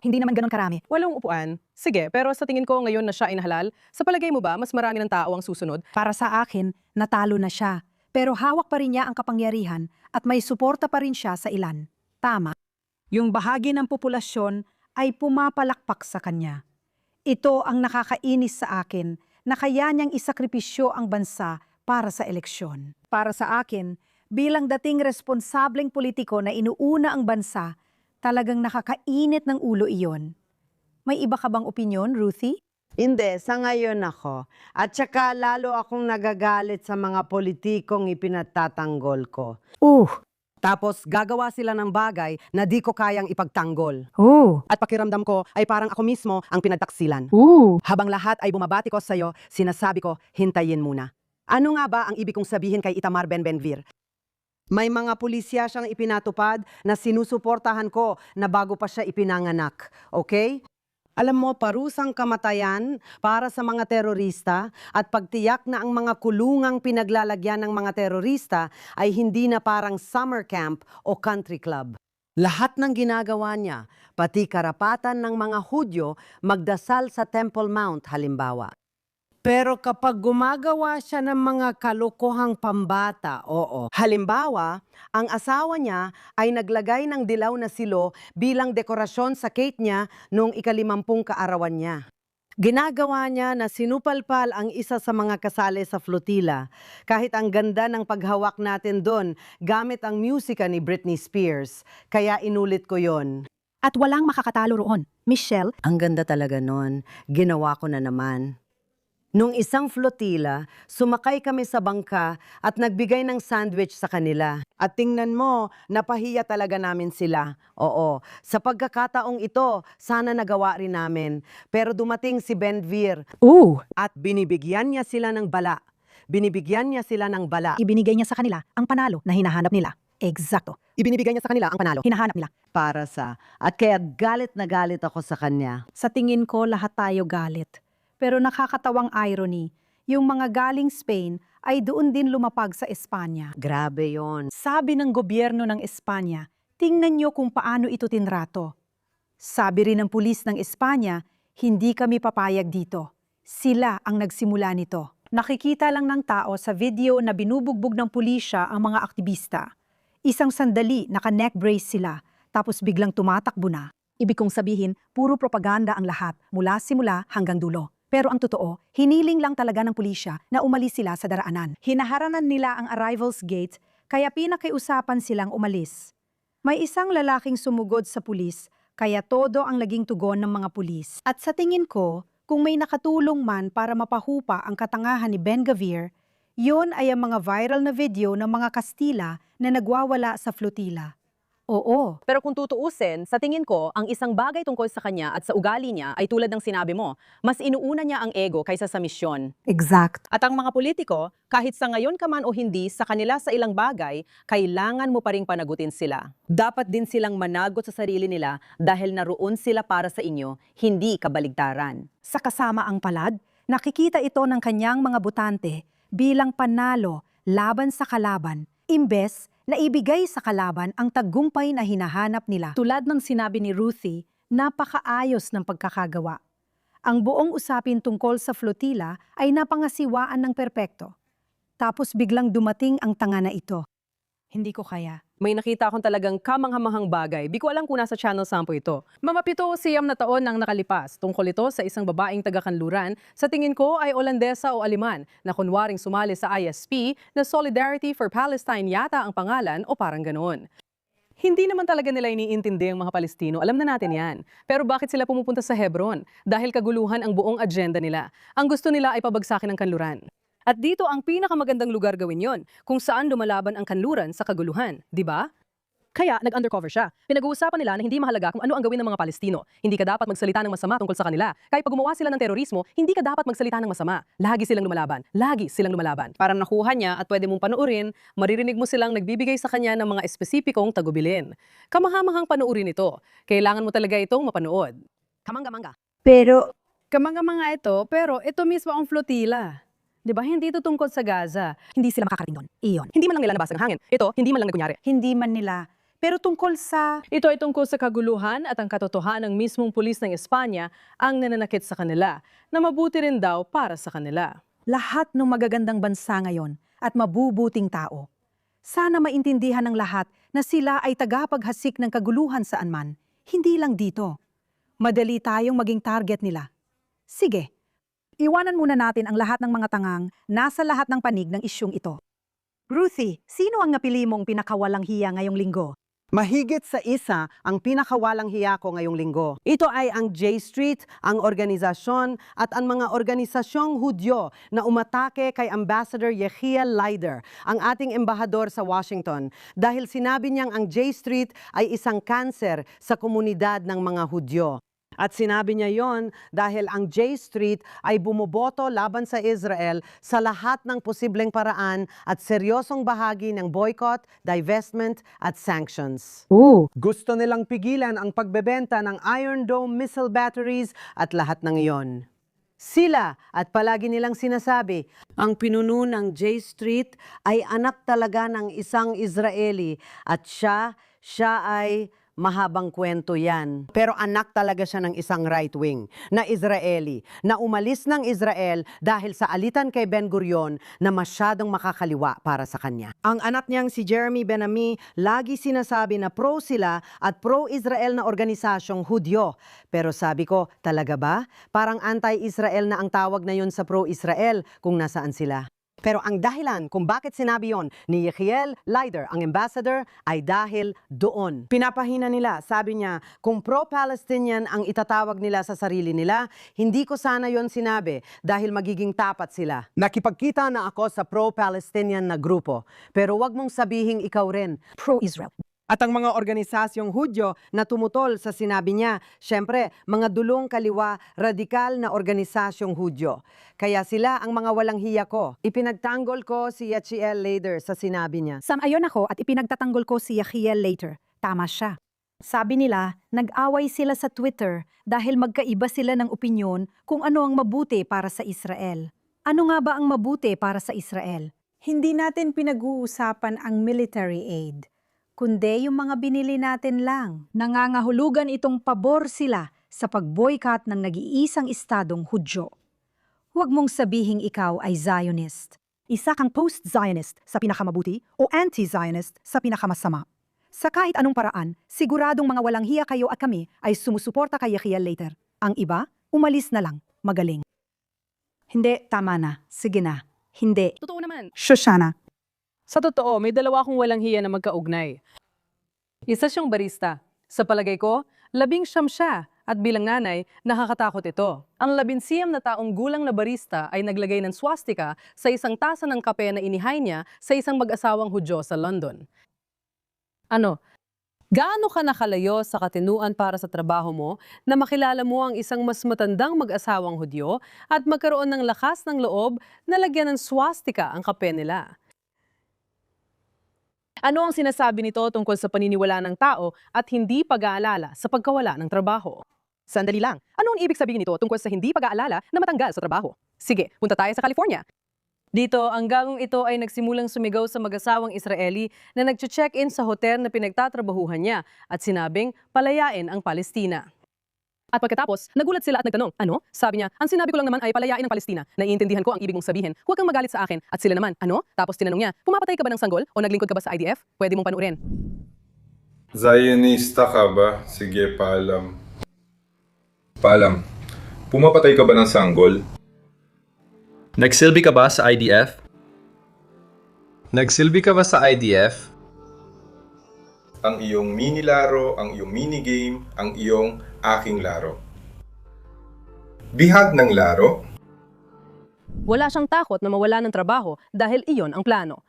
Hindi naman ganun karami. 8 upuan? Sige, pero sa tingin ko ngayon na siya ay nahalal, sa palagay mo ba mas marami ng tao ang susunod? Para sa akin, natalo na siya. Pero hawak pa rin niya ang kapangyarihan at may suporta pa rin siya sa ilan. Tama. Yung bahagi ng populasyon ay pumapalakpak sa kanya. Ito ang nakakainis sa akin na kaya niyang isakripisyo ang bansa para sa eleksyon. Para sa akin, bilang dating responsableng politiko na inuuna ang bansa, talagang nakakainit ng ulo iyon. May iba ka bang opinyon, Ruthie? Hindi, sa ngayon ako. At saka lalo akong nagagalit sa mga politikong ipinatatanggol ko. Tapos gagawa sila ng bagay na di ko kayang ipagtanggol. At pakiramdam ko ay parang ako mismo ang pinagtaksilan. Habang lahat ay bumabati ko sa'yo, sinasabi ko, hintayin muna. Ano nga ba ang ibig kong sabihin kay Itamar Ben-Gvir? May mga pulisya siyang ipinatupad na sinusuportahan ko na bago pa siya ipinanganak. Okay? Alam mo, parusang kamatayan para sa mga terorista at pagtiyak na ang mga kulungang pinaglalagyan ng mga terorista ay hindi na parang summer camp o country club. Lahat ng ginagawa niya, pati karapatan ng mga Hudyo magdasal sa Temple Mount halimbawa. Pero kapag gumagawa siya ng mga kalokohang pambata, oo. Halimbawa, ang asawa niya ay naglagay ng dilaw na silo bilang dekorasyon sa cake niya noong 50 kaarawan niya. Ginagawa niya na sinupalpal ang isa sa mga kasali sa flotilla, kahit ang ganda ng paghawak natin doon gamit ang musika ni Britney Spears. Kaya inulit ko yon. At walang makakatalo roon. Michelle, Ang ganda talaga nun. Ginawa ko na naman. Nung isang flotilla, sumakay kami sa bangka at nagbigay ng sandwich sa kanila. At tingnan mo, napahiya talaga namin sila. Oo, sa pagkakataong ito, sana nagawa rin namin. Pero dumating si Ben-Gvir at binibigyan niya sila ng bala. Binibigyan niya sila ng bala. ibinigay niya sa kanila ang panalo na hinahanap nila. Eksakto. Ibinibigay niya sa kanila ang panalo. Hinahanap nila. Para sa, at kaya galit na galit ako sa kanya. Sa tingin ko, lahat tayo galit. Pero nakakatawang irony, yung mga galing Spain ay doon din lumapag sa Espanya. Grabe yon. Sabi ng gobyerno ng Espanya, tingnan niyo kung paano ito tinrato. Sabi rin ng pulis ng Espanya, hindi kami papayag dito. Sila ang nagsimula nito. Nakikita lang ng tao sa video na binubugbog ng pulisya ang mga aktivista. Isang sandali, naka-neck brace sila, tapos biglang tumatakbo na. Ibig kong sabihin, puro propaganda ang lahat, mula simula hanggang dulo. Pero ang totoo, hiniling lang talaga ng pulisya na umalis sila sa daraanan. Hinaharanan nila ang arrivals gate, kaya pinakiusapan silang umalis. May isang lalaking sumugod sa pulis, kaya todo ang naging tugon ng mga pulis. At sa tingin ko, kung may nakatulong man para mapahupa ang katangahan ni Ben-Gvir, yon ay ang mga viral na video ng mga Kastila na nagwawala sa flotilla. Oo. Pero kung tutuusin, sa tingin ko, ang isang bagay tungkol sa kanya at sa ugali niya ay tulad ng sinabi mo, mas inuuna niya ang ego kaysa sa misyon. Exact. At ang mga politiko, kahit sa ngayon ka man o hindi, sa kanila sa ilang bagay, kailangan mo pa ring panagutin sila. Dapat din silang managot sa sarili nila dahil naroon sila para sa inyo, hindi kabaligtaran. Sa kasama ang palad, nakikita ito ng kanyang mga botante bilang panalo laban sa kalaban, imbes na ibigay sa kalaban ang tagumpay na hinahanap nila. Tulad ng sinabi ni Ruthie, napakaayos ng pagkakagawa. Ang buong usapin tungkol sa flotilla ay napangasiwaan ng perpekto. Tapos biglang dumating ang tanga na ito. Hindi ko kaya. May nakita akong talagang kamanghamahang bagay. Di ko alam kung nasa Channel 10 ito. Mamapito o siyam na taon nang nakalipas. Tungkol ito sa isang babaeng taga-Kanluran, sa tingin ko ay Olandesa o Aleman, na kunwaring sumali sa ISP na Solidarity for Palestine yata ang pangalan o parang ganoon. Hindi naman talaga nila iniintindi ang mga Palestino. Alam na natin yan. Pero bakit sila pumupunta sa Hebron? Dahil kaguluhan ang buong agenda nila. Ang gusto nila ay pabagsakin ang kanluran. At dito ang pinakamagandang lugar gawin yon, kung saan lumalaban ang kanluran sa kaguluhan, di ba? Kaya nag-undercover siya. Pinag-uusapan nila na hindi mahalaga kung ano ang gawin ng mga Palestino. Hindi ka dapat magsalita ng masama tungkol sa kanila. Kahit pag gumawa sila ng terorismo, hindi ka dapat magsalita ng masama. Lagi silang lumalaban. Lagi silang lumalaban. Parang nakuha niya at pwede mong panoorin, maririnig mo silang nagbibigay sa kanya ng mga espesipikong tagubilin. Kamahamahang panoorin ito. Kailangan mo talaga itong mapanood. Kamangga-mangga. Pero Kamanga-manga ito, pero ito mismo ang flotilla. Di ba? Hindi ito tungkol sa Gaza. Hindi sila makakarating doon. Iyon. Hindi man lang nila nabasa ng hangin. Ito, hindi man lang nagkunyari. Hindi man nila. Pero tungkol sa... Ito ay tungkol sa kaguluhan at ang katotohanan ng mismong pulis ng Espanya ang nananakit sa kanila, na mabuti rin daw para sa kanila. lahat ng magagandang bansa ngayon at mabubuting tao. Sana maintindihan ng lahat na sila ay tagapaghasik ng kaguluhan saan man, hindi lang dito. Madali tayong maging target nila. Sige, iwanan muna natin ang lahat ng mga tangang nasa lahat ng panig ng isyung ito. Ruthie, sino ang napili mong pinakawalang hiya ngayong linggo? Mahigit sa isa ang pinakawalang hiya ko ngayong linggo. Ito ay ang J Street, ang organisasyon at ang mga organisasyong Hudyo na umatake kay Ambassador Yechiel Leider, ang ating embahador sa Washington, dahil sinabi niyang ang J Street ay isang kanser sa komunidad ng mga Hudyo. At sinabi niya yon dahil ang J Street ay bumoboto laban sa Israel sa lahat ng posibleng paraan at seryosong bahagi ng boycott, divestment at sanctions. Gusto nilang pigilan ang pagbebenta ng Iron Dome missile batteries at lahat ng iyon. Sila at palagi nilang sinasabi, ang pinuno ng J Street ay anak talaga ng isang Israeli at siya ay mahabang kwento yan. Pero anak talaga siya ng isang right-wing na Israeli na umalis ng Israel dahil sa alitan kay Ben-Gurion na masyadong makakaliwa para sa kanya. Ang anak niyang si Jeremy Ben-Ami lagi sinasabi na pro sila at pro-Israel na organisasyong Hudyo. Pero sabi ko, talaga ba? Parang anti-Israel na ang tawag na yon sa pro-Israel kung nasaan sila. Pero ang dahilan kung bakit sinabi yon ni Yechiel Leider, ang ambassador, ay dahil doon. Pinapahina nila, sabi niya, kung pro-Palestinian ang itatawag nila sa sarili nila, hindi ko sana yon sinabi dahil magiging tapat sila. Nakipagkita na ako sa pro-Palestinian na grupo, pero wag mong sabihing ikaw rin Pro-Israel. at ang mga organisasyong Hudyo na tumutol sa sinabi niya, syempre, mga dulong kaliwa, radikal na organisasyong Hudyo. Kaya sila ang mga walang hiya ko. Ipinagtanggol ko si Yechiel Leider sa sinabi niya. Sang-ayon ako at ipinagtatanggol ko si Yechiel later. Tama siya. Sabi nila, nag-away sila sa Twitter dahil magkaiba sila ng opinyon kung ano ang mabuti para sa Israel. Ano nga ba ang mabuti para sa Israel? Hindi natin pinag-uusapan ang military aid, kundi yung mga binili natin lang. Nangangahulugan itong pabor sila sa pag-boycott ng nag-iisang estadong Hudyo. Huwag mong sabihing ikaw ay Zionist. Isa kang post-Zionist sa pinakamabuti o anti-Zionist sa pinakamasama. Sa kahit anong paraan, siguradong mga walang hiya kayo at kami ay sumusuporta kay Yechiel later. Ang iba, umalis na lang. Magaling. Hindi, tama na. Sige na. Hindi. Totoo naman. Shoshana. Sa totoo, may dalawa akong walang hiya na magkaugnay. Isa siyang barista. Sa palagay ko, 19 siya at bilang nanay, nakakatakot ito. Ang 19 na taong gulang na barista ay naglagay ng swastika sa isang tasa ng kape na inihay niya sa isang mag-asawang Hudyo sa London. Ano? Gaano ka nakalayo sa katinuan para sa trabaho mo na makilala mo ang isang mas matandang mag-asawang Hudyo at magkaroon ng lakas ng loob na lagyan ng swastika ang kape nila? Ano ang sinasabi nito tungkol sa paniniwala ng tao at hindi pag-aalala sa pagkawala ng trabaho? Sandali lang. Ano ang ibig sabihin nito tungkol sa hindi pag-aalala na matanggal sa trabaho? Sige, punta tayo sa California. Dito, ang gagong ito ay nagsimulang sumigaw sa mag-asawang Israeli na nag-check-in sa hotel na pinagtatrabahuhan niya at sinabing palayain ang Palestina. At pagkatapos, nagulat sila at nagtanong, ano? Sabi niya, ang sinabi ko lang naman ay palayain ang Palestina. Naiintindihan ko ang ibig mong sabihin. Huwag kang magalit sa akin. At sila naman, ano? Tapos tinanong niya, pumapatay ka ba ng sanggol o naglingkod ka ba sa IDF? Pwede mong panuurin. Zionista ka ba? Sige, paalam. Paalam. Pumapatay ka ba ng sanggol? Nagsilbi ka ba sa IDF? Nagsilbi ka ba sa IDF? ang iyong mini laro, ang iyong mini game, ang iyong aking laro. Bihag ng laro. Wala siyang takot na mawala ng trabaho dahil iyon ang plano.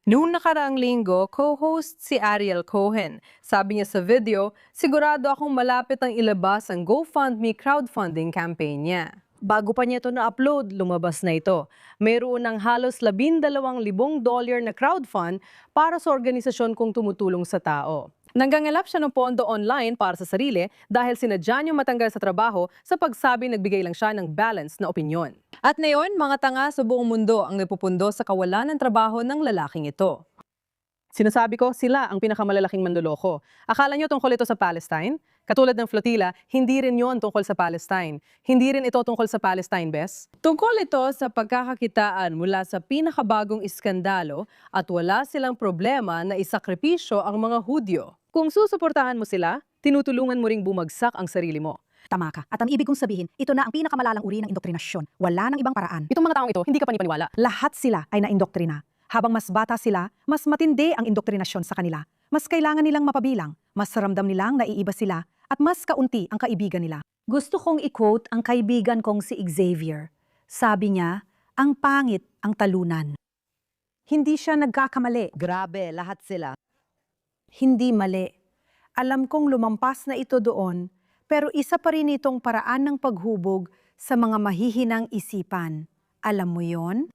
Noong nakaraang linggo, co-host si Ariel Cohen. Sabi niya sa video, sigurado akong malapit ang ilabas ang GoFundMe crowdfunding campaign niya. Bago pa niya ito na-upload, lumabas na ito. Mayroon ng halos $12,000 na crowdfund para sa organisasyon kung tumutulong sa tao. Nanggangalap siya ng pondo online para sa sarili dahil sinadya niyang matanggal sa trabaho sa pagsabing nagbigay lang siya ng balance na opinyon. At ngayon, mga tanga sa buong mundo ang napupundo sa kawalan ng trabaho ng lalaking ito. Sinasabi ko, sila ang pinakamalalaking manduloko. Akala niyo tungkol ito sa Palestine? Katulad ng flotilla, hindi rin yon tungkol sa Palestine. Hindi rin ito tungkol sa Palestine, Bes. Tungkol ito sa pagkakakitaan mula sa pinakabagong iskandalo at wala silang problema na isakripisyo ang mga Hudyo. Kung susuportahan mo sila, tinutulungan mo ring bumagsak ang sarili mo. Tama ka. At ang ibig kong sabihin, ito na ang pinakamalalang uri ng indoktrinasyon. Wala nang ibang paraan. Itong mga taong ito, hindi ka panipaniwala. Lahat sila ay naindoktrina. Habang mas bata sila, mas matindi ang indoktrinasyon sa kanila. Mas kailangan nilang mapabilang, mas ramdam nilang naiiba sila, at mas kaunti ang kaibigan nila. Gusto kong i-quote ang kaibigan kong si Xavier. Sabi niya, ang pangit ang talunan. Hindi siya nagkakamali. Grabe, lahat sila. Hindi mali. Alam kong lumampas na ito doon, pero isa pa rin itong paraan ng paghubog sa mga mahihinang isipan. Alam mo yon?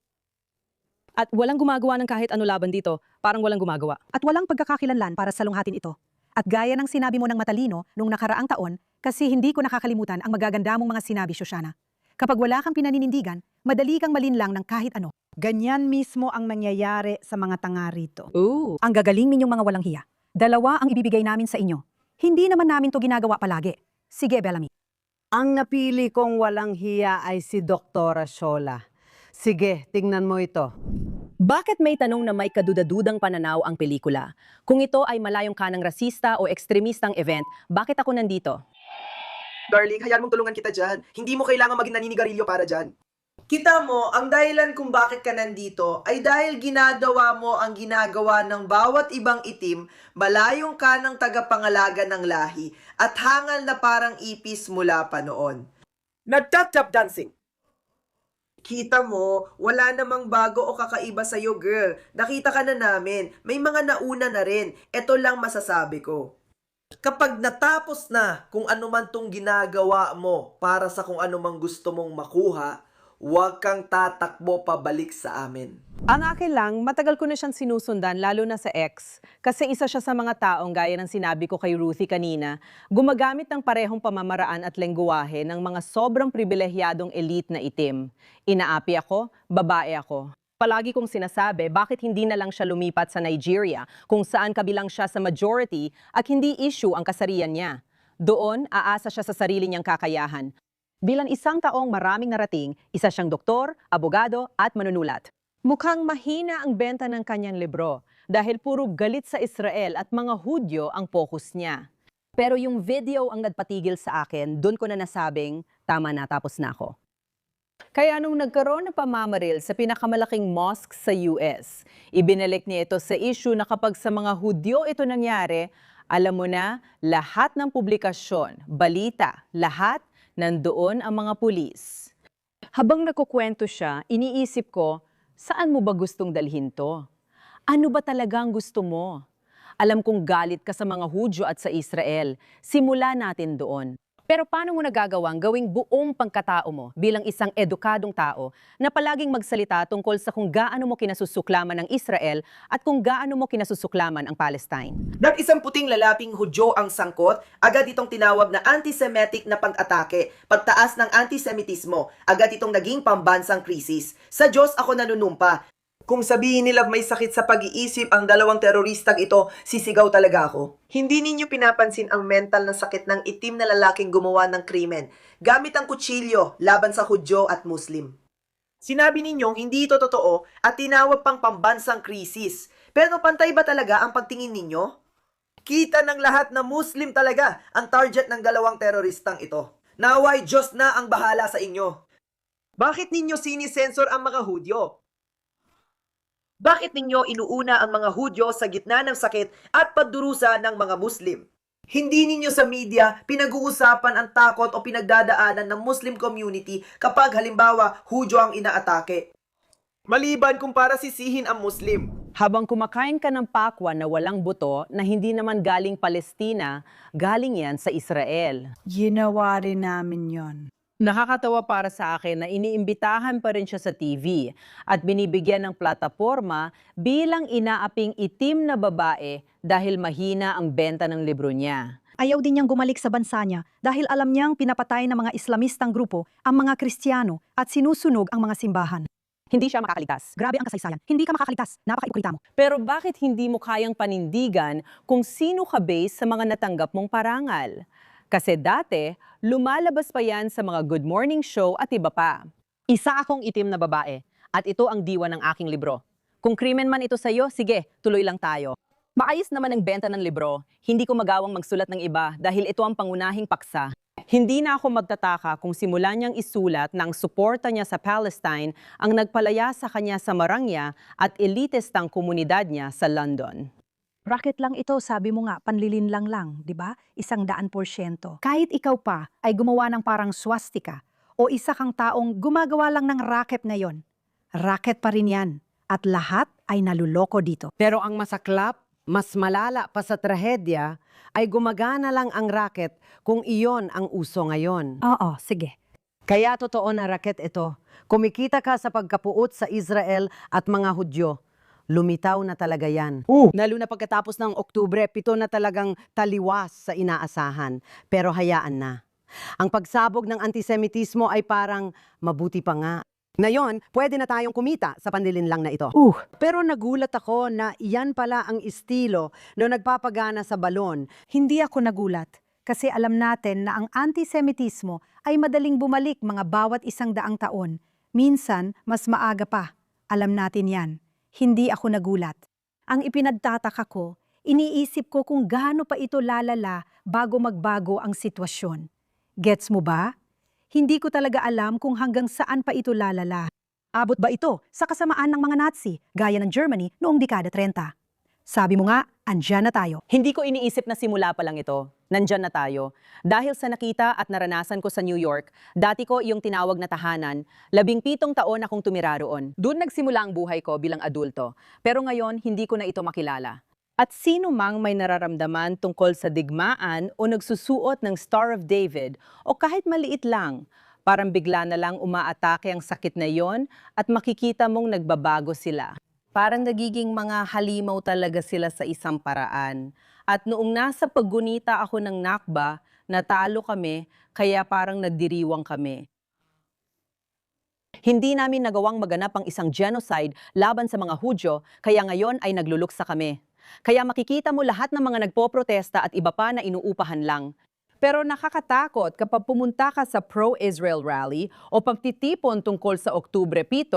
At walang gumagawa ng kahit ano laban dito, parang walang gumagawa. At walang pagkakakilanlan para salunghatin ito. At gaya ng sinabi mo ng matalino nung nakaraang taon, kasi hindi ko nakakalimutan ang magaganda mong mga sinabi, Shoshana. Kapag wala kang pinaninindigan, madali kang malinlang ng kahit ano. Ganyan mismo ang nangyayari sa mga tanga rito. Ooh. Ang gagaling ninyong mga walang hiya. 2 ang ibibigay namin sa inyo. Hindi naman namin to ginagawa palagi. Sige, Bellamy. Ang napili kong walang hiya ay si Doktora Shola. Sige, tingnan mo ito. Bakit may tanong na may kadudadudang pananaw ang pelikula? Kung ito ay malayong kanang rasista o ekstremistang event, bakit ako nandito? Darling, hayaan mong tulungan kita dyan. Hindi mo kailangan maging naninigarilyo para dyan. Kita mo, ang dahilan kung bakit ka nandito ay dahil ginagawa mo ang ginagawa ng bawat ibang itim, malayong ka ng tagapangalaga ng lahi, at hangal na parang ipis mula pa noon. Nagtap-tap dancing! Kita mo, wala namang bago o kakaiba sa'yo, girl. Nakita ka na namin. May mga nauna na rin. Ito lang masasabi ko. Kapag natapos na kung ano man tong ginagawa mo para sa kung ano mang gusto mong makuha, huwag kang tatakbo pabalik sa amin. Ang akin lang, matagal ko na siyang sinusundan, lalo na sa ex. Kasi isa siya sa mga taong, gaya ng sinabi ko kay Ruthie kanina, gumagamit ng parehong pamamaraan at lengguwahe ng mga sobrang pribilehyadong elite na itim. Inaapi ako, babae ako. Palagi kong sinasabi, bakit hindi na lang siya lumipat sa Nigeria, kung saan kabilang siya sa majority at hindi issue ang kasarian niya. Doon, aasa siya sa sarili niyang kakayahan. Bilang isang taong maraming narating, isa siyang doktor, abogado at manunulat. Mukhang mahina ang benta ng kanyang libro dahil puro galit sa Israel at mga Hudyo ang focus niya. Pero yung video ang nagpatigil sa akin, doon ko na nasabing, tama na, tapos na ako. Kaya nung nagkaroon ng pamamaril sa pinakamalaking mosque sa US, ibinalik niya ito sa issue na kapag sa mga Hudyo ito nangyari, alam mo na, lahat ng publikasyon, balita, lahat, nandoon ang mga pulis. Habang nakukwento siya, iniisip ko, saan mo ba gustong dalhin to? Ano ba talagang gusto mo? Alam kong galit ka sa mga Hudyo at sa Israel. Simula natin doon. Pero paano mo nagagawang gawing buong pangkatao mo bilang isang edukadong tao na palaging magsalita tungkol sa kung gaano mo kinasusuklaman ang Israel at kung gaano mo kinasusuklaman ang Palestine? Nag-isang puting lalaping Hudyo ang sangkot, agad itong tinawag na anti-Semitic na pag-atake, pagtaas ng antisemitismo, agad itong naging pambansang krisis. Sa Diyos ako nanunumpa. Kung sabihin nila may sakit sa pag-iisip ang dalawang teroristang ito, sisigaw talaga ako. Hindi ninyo pinapansin ang mental na sakit ng itim na lalaking gumawa ng krimen, gamit ang kutsilyo laban sa Hudyo at Muslim. Sinabi ninyong hindi ito totoo at tinawag pang pambansang krisis. Pero pantay ba talaga ang pagtingin ninyo? Kita ng lahat na Muslim talaga ang target ng dalawang teroristang ito. Naway Diyos na ang bahala sa inyo. Bakit ninyo sinisensor ang mga Hudyo? Bakit ninyo inuuna ang mga Hudyo sa gitna ng sakit at pagdurusa ng mga Muslim? Hindi ninyo sa media pinag-uusapan ang takot o pinagdadaanan ng Muslim community kapag halimbawa Hudyo ang inaatake. Maliban kung para sisihin ang Muslim. Habang kumakain ka ng pakwan na walang buto na hindi naman galing Palestina, galing yan sa Israel. Ginawa rin namin yon. Nakakatawa para sa akin na iniimbitahan pa rin siya sa TV at binibigyan ng plataporma bilang inaaping itim na babae dahil mahina ang benta ng libro niya. Ayaw din niyang gumalik sa bansa niya dahil alam niyang pinapatay ng mga Islamistang grupo ang mga Kristiyano at sinusunog ang mga simbahan. Hindi siya makakaligtas. Grabe ang kasaysayan. Hindi ka makakaligtas. Napaka-ipokrita mo. Pero bakit hindi mo kayang panindigan kung sino ka base sa mga natanggap mong parangal? Kasi dati, lumalabas pa yan sa mga Good Morning Show at iba pa. Isa akong itim na babae at ito ang diwa ng aking libro. Kung krimen man ito sa'yo, sige, tuloy lang tayo. Maayos naman ang benta ng libro. Hindi ko magawang magsulat ng iba dahil ito ang pangunahing paksa. Hindi na ako magtataka kung simulan niyang isulat na ang suporta niya sa Palestine ang nagpalaya sa kanya sa Marangya at elitistang komunidad niya sa London. Racket lang ito, sabi mo nga, panlilinlang lang, di ba? 100%. Kahit ikaw pa ay gumawa ng parang swastika o isa kang taong gumagawa lang ng racket ngayon, racket pa rin yan. At lahat ay naluloko dito. Pero ang masaklap, mas malala pa sa trahedya, ay gumagana lang ang racket kung iyon ang uso ngayon. Oo, sige. Kaya totoo na racket ito. Kumikita ka sa pagkapuot sa Israel at mga Hudyo. Lumitaw na talaga yan. Lalo na pagkatapos ng Oktubre, 7 na talagang taliwas sa inaasahan. Pero hayaan na. Ang pagsabog ng antisemitismo ay parang mabuti pa nga. Ngayon, pwede na tayong kumita sa panlilinlang na ito. Pero nagulat ako na iyan pala ang estilo na nagpapagana sa balon. Hindi ako nagulat kasi alam natin na ang antisemitismo ay madaling bumalik mga bawat 100 taon. Minsan, mas maaga pa. Alam natin yan. Hindi ako nagulat. Ang ipinagtataka ko, iniisip ko kung gaano pa ito lalala bago magbago ang sitwasyon. Gets mo ba? Hindi ko talaga alam kung hanggang saan pa ito lalala. Abot ba ito sa kasamaan ng mga Nazi, gaya ng Germany noong dekada 30? Sabi mo nga, andyan na tayo. Hindi ko iniisip na simula pa lang ito. Nandyan na tayo. Dahil sa nakita at naranasan ko sa New York, dati ko yung tinawag na tahanan, 17 taon akong tumira roon. Doon nagsimula ang buhay ko bilang adulto. Pero ngayon, hindi ko na ito makilala. At sino mang may nararamdaman tungkol sa digmaan o nagsusuot ng Star of David o kahit maliit lang, parang bigla na lang umaatake ang sakit na yon at makikita mong nagbabago sila. Parang nagiging mga halimaw talaga sila sa isang paraan. At noong nasa paggunita ako ng Nakba, natalo kami, kaya parang nagdiriwang kami. Hindi namin nagawang maganap ang isang genocide laban sa mga Hudyo, kaya ngayon ay nagluluksa kami. Kaya makikita mo lahat ng mga nagpoprotesta at iba pa na inuupahan lang. Pero nakakatakot kapag pumunta ka sa pro-Israel rally o pagtitipon tungkol sa Oktubre 7,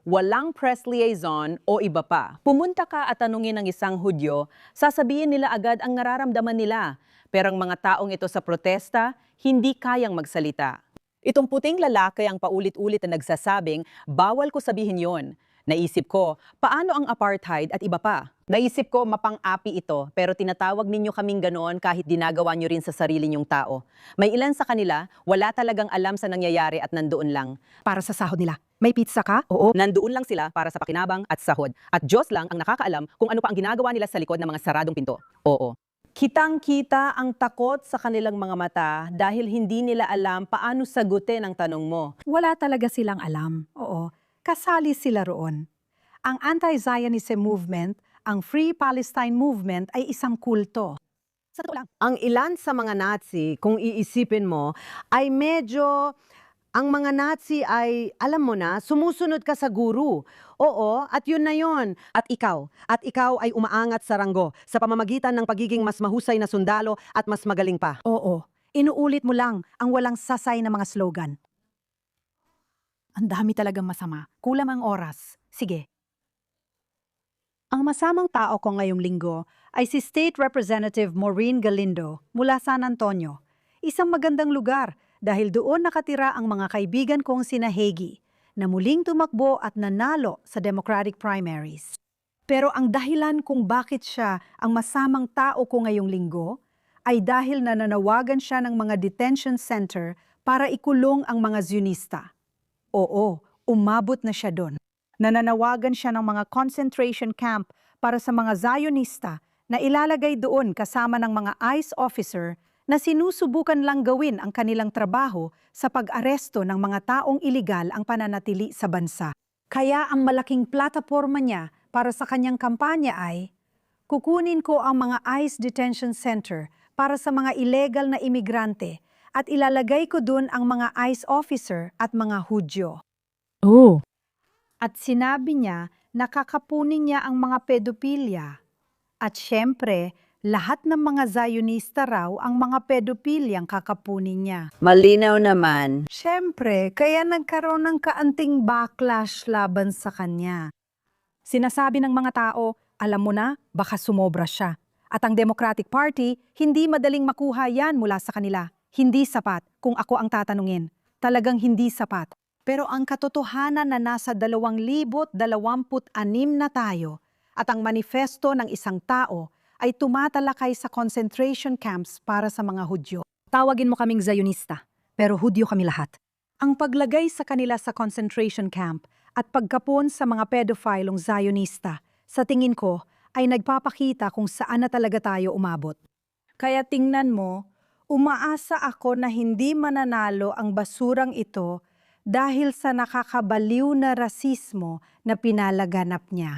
walang press liaison o iba pa. Pumunta ka at tanungin ng isang Hudyo, sasabihin nila agad ang nararamdaman nila. Pero ang mga taong ito sa protesta, hindi kayang magsalita. Itong puting lalaki ang paulit-ulit na nagsasabing, bawal ko sabihin yon. Naisip ko, paano ang apartheid at iba pa? Naisip ko, mapang-api ito, pero tinatawag ninyo kaming ganoon kahit dinagawa nyo rin sa sarili nyong tao. May ilan sa kanila, wala talagang alam sa nangyayari at nandoon lang. Para sa sahod nila. May pizza ka? Oo, nandoon lang sila para sa pakinabang at sahod. At Diyos lang ang nakakaalam kung ano pa ang ginagawa nila sa likod ng mga saradong pinto. Oo. Kitang-kita ang takot sa kanilang mga mata dahil hindi nila alam paano sagutin ang tanong mo. Wala talaga silang alam. Oo. Kasali sila roon. Ang anti-Zionism movement, ang Free Palestine movement ay isang kulto. Sa totoo lang. Ang ilan sa mga Nazi, kung iisipin mo, ay medyo, ang mga Nazi ay, alam mo na, sumusunod ka sa guru. Oo, at yun na yun. At ikaw ay umaangat sa ranggo sa pamamagitan ng pagiging mas mahusay na sundalo at mas magaling pa. Oo. Inuulit mo lang ang walang sasay na mga slogan. Ang dami talagang masama. Kulang ang oras. Sige. Ang masamang tao ko ngayong linggo ay si State Representative Maureen Galindo mula San Antonio. Isang magandang lugar dahil doon nakatira ang mga kaibigan kong sina Hagee na muling tumakbo at nanalo sa Democratic primaries. Pero ang dahilan kung bakit siya ang masamang tao ko ngayong linggo ay dahil nananawagan siya ng mga detention center para ikulong ang mga Zionista. Oo, umabot na siya doon. Nananawagan siya ng mga concentration camp para sa mga Zionista na ilalagay doon kasama ng mga ICE officer na sinusubukan lang gawin ang kanilang trabaho sa pag-aresto ng mga taong iligal ang pananatili sa bansa. Kaya ang malaking plataforma niya para sa kanyang kampanya ay, kukunin ko ang mga ICE detention center para sa mga illegal na imigrante at ilalagay ko doon ang mga ICE officer at mga Hudyo. Oh. At sinabi niya na kakapunin niya ang mga pedopilya. At syempre, lahat ng mga Zionista raw ang mga pedopilyang kakapunin niya. Malinaw naman. Syempre, kaya nagkaroon ng kaanting backlash laban sa kanya. Sinasabi ng mga tao, alam mo na, baka sumobra siya. At ang Democratic Party, hindi madaling makuha yan mula sa kanila. Hindi sapat kung ako ang tatanungin. Talagang hindi sapat. Pero ang katotohanan na nasa 2026 na tayo at ang manifesto ng isang tao ay tumatalakay sa concentration camps para sa mga Hudyo. Tawagin mo kaming Zionista, pero Hudyo kami lahat. Ang paglagay sa kanila sa concentration camp at pagkapon sa mga pedofilong Zionista, sa tingin ko, ay nagpapakita kung saan na talaga tayo umabot. Kaya tingnan mo, umaasa ako na hindi mananalo ang basurang ito dahil sa nakakabaliw na rasismo na pinalaganap niya.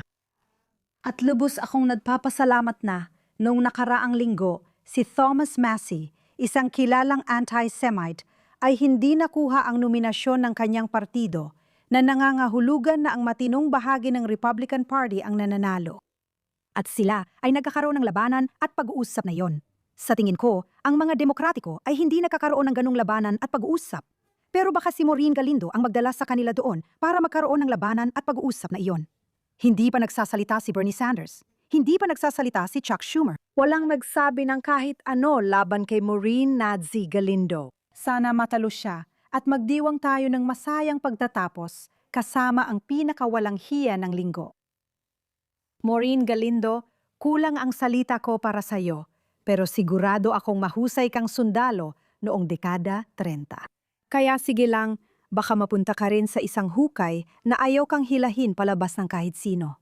At lubos akong nagpapasalamat na noong nakaraang linggo, si Thomas Massey, isang kilalang anti-Semite, ay hindi nakuha ang nominasyon ng kanyang partido na nangangahulugan na ang matinong bahagi ng Republican Party ang nananalo. At sila ay nagkakaroon ng labanan at pag-uusap na yon. Sa tingin ko, ang mga demokratiko ay hindi nakakaroon ng ganong labanan at pag-uusap. Pero baka si Maureen Galindo ang magdala sa kanila doon para magkaroon ng labanan at pag-uusap na iyon. Hindi pa nagsasalita si Bernie Sanders. Hindi pa nagsasalita si Chuck Schumer. Walang nagsabi ng kahit ano laban kay Maureen Nadsy Galindo. Sana matalo siya at magdiwang tayo ng masayang pagtatapos kasama ang pinakawalang hiya ng linggo. Maureen Galindo, kulang ang salita ko para sa iyo, pero sigurado akong mahusay kang sundalo noong dekada 30. Kaya sige lang, baka mapunta ka rin sa isang hukay na ayaw kang hilahin palabas ng kahit sino.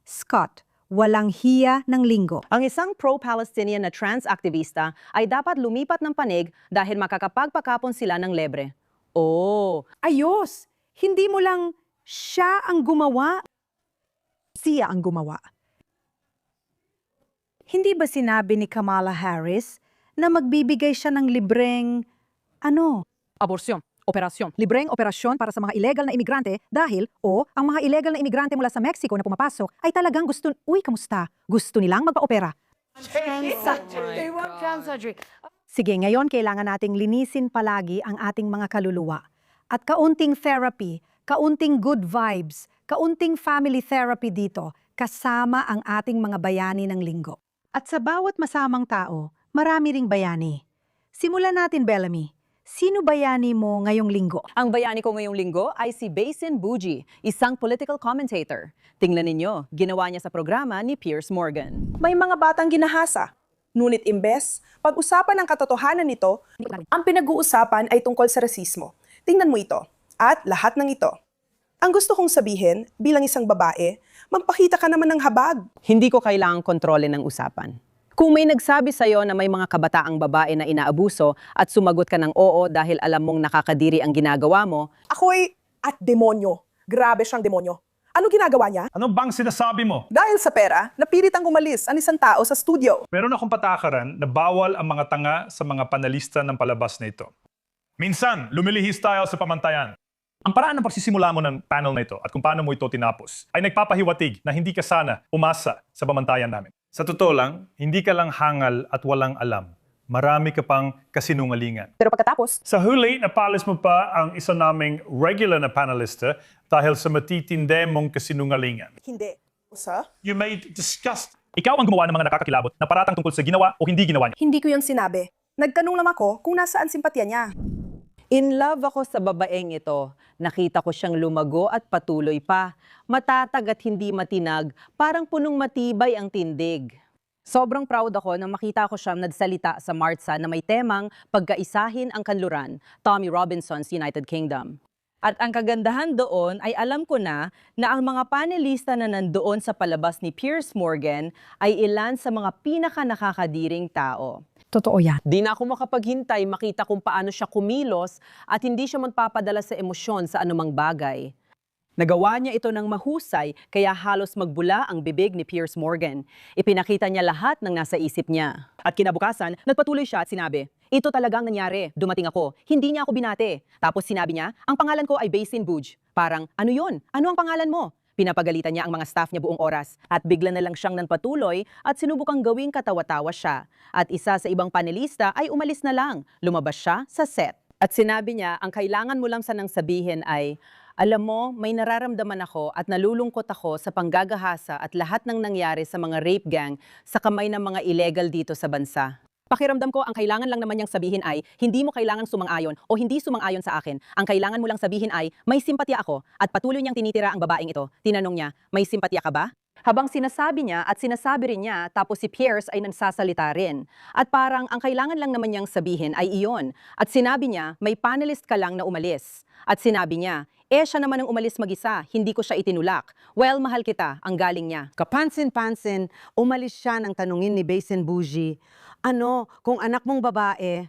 Scott, walang hiya ng linggo. Ang isang pro-Palestinian na trans-aktivista ay dapat lumipat ng panig dahil makakapagpakapon sila ng lebre. Oh, Ayos! Hindi mo lang siya ang gumawa, siya ang gumawa. Hindi ba sinabi ni Kamala Harris na magbibigay siya ng libreng, Abortion, operasyon. libreng operasyon para sa mga illegal na imigrante dahil, ang mga illegal na imigrante mula sa Mexico na pumapasok ay talagang kamusta? Gusto nilang magpa-opera. Sige, ngayon kailangan nating linisin palagi ang ating mga kaluluwa. At kaunting therapy, kaunting good vibes, kaunting family therapy dito, kasama ang ating mga bayani ng linggo. At sa bawat masamang tao, marami ring bayani. Simulan natin, Bellamy. Sino bayani mo ngayong linggo? ang bayani ko ngayong linggo ay si Basin Buji, isang political commentator. Tingnan ninyo, ginawa niya sa programa ni Piers Morgan. May mga batang ginahasa. Ngunit imbes, pag-usapan ang katotohanan nito, ang pinag-uusapan ay tungkol sa rasismo. Tingnan mo ito. At lahat ng ito. Ang gusto kong sabihin, bilang isang babae, magpakita ka naman ng habag. Hindi ko kailangang kontrolin ng usapan. Kung may nagsabi sa'yo na may mga kabataang babae na inaabuso at sumagot ka ng oo dahil alam mong nakakadiri ang ginagawa mo, Ako'y at demonyo. Grabe siyang demonyo. Ano ginagawa niya? Ano bang sinasabi mo? Dahil sa pera, napilit ang umalis ang isang tao sa studio. Meron akong patakaran na bawal ang mga tanga sa mga panalista ng palabas na ito. Minsan, lumilihis tayo sa pamantayan. Ang paraan ng pagsisimula mo ng panel na ito at kung paano mo ito tinapos ay nagpapahiwatig na hindi ka sana umasa sa pamantayan namin. Sa totoo lang, hindi ka lang hangal at walang alam. Marami ka pang kasinungalingan. Pero pagkatapos, Sa huli, napalis mo pa ang isa naming regular na panelista dahil sa matitinde mong kasinungalingan. hindi. Sa? You made disgust. Ikaw ang gumawa ng mga nakakakilabot na paratang tungkol sa ginawa o hindi ginawa niya. Hindi ko yung sinabi. Nagtanong lang ako kung nasaan simpatya niya. In love ako sa babaeng ito. Nakita ko siyang lumago at patuloy pa. Matatag at hindi matinag, parang punong matibay ang tindig. Sobrang proud ako nang makita ko siyang nagsalita sa Martsa na may temang pagkaisahin ang kanluran, Tommy Robinson's United Kingdom. At ang kagandahan doon ay alam ko na ang mga panelista na nandoon sa palabas ni Piers Morgan ay ilan sa mga pinaka-nakakadiring tao. Totoo yan. Di na ako makapaghintay makita kung paano siya kumilos at hindi siya magpapadala sa emosyon sa anumang bagay. Nagawa niya ito ng mahusay kaya halos magbula ang bibig ni Piers Morgan. Ipinakita niya lahat ng nasa isip niya. At kinabukasan, nagpatuloy siya at sinabi, "Ito talagang nangyari. Dumating ako. Hindi niya ako binate." Tapos sinabi niya, "Ang pangalan ko ay Basin Buj." Parang, "Ano yun? Ano ang pangalan mo?" Pinapagalitan niya ang mga staff niya buong oras. At bigla na lang siyang nanpatuloy at sinubukang gawing katawa-tawa siya. At isa sa ibang panelista ay umalis na lang. Lumabas siya sa set. At sinabi niya, ang kailangan mo lang sanang sabihin ay, "Alam mo, may nararamdaman ako at nalulungkot ako sa panggagahasa at lahat ng nangyari sa mga rape gang sa kamay ng mga illegal dito sa bansa." Pakiramdam ko, ang kailangan lang naman niyang sabihin ay, hindi mo kailangang sumang-ayon o hindi sumang-ayon sa akin. Ang kailangan mo lang sabihin ay, may simpatya ako, at patuloy niyang tinitira ang babaeng ito. Tinanong niya, "May simpatya ka ba?" Habang sinasabi niya at sinasabi rin niya, tapos si Pierce ay nagsasalita rin. At parang ang kailangan lang naman niyang sabihin ay iyon. At sinabi niya, "May panelist ka lang na umalis." At sinabi niya, "Siya naman ang umalis mag-isa, hindi ko siya itinulak. Well, mahal kita," ang galing niya. Kapansin-pansin, umalis siya nang tanungin ni Basin Bougie, "Ano, kung anak mong babae?"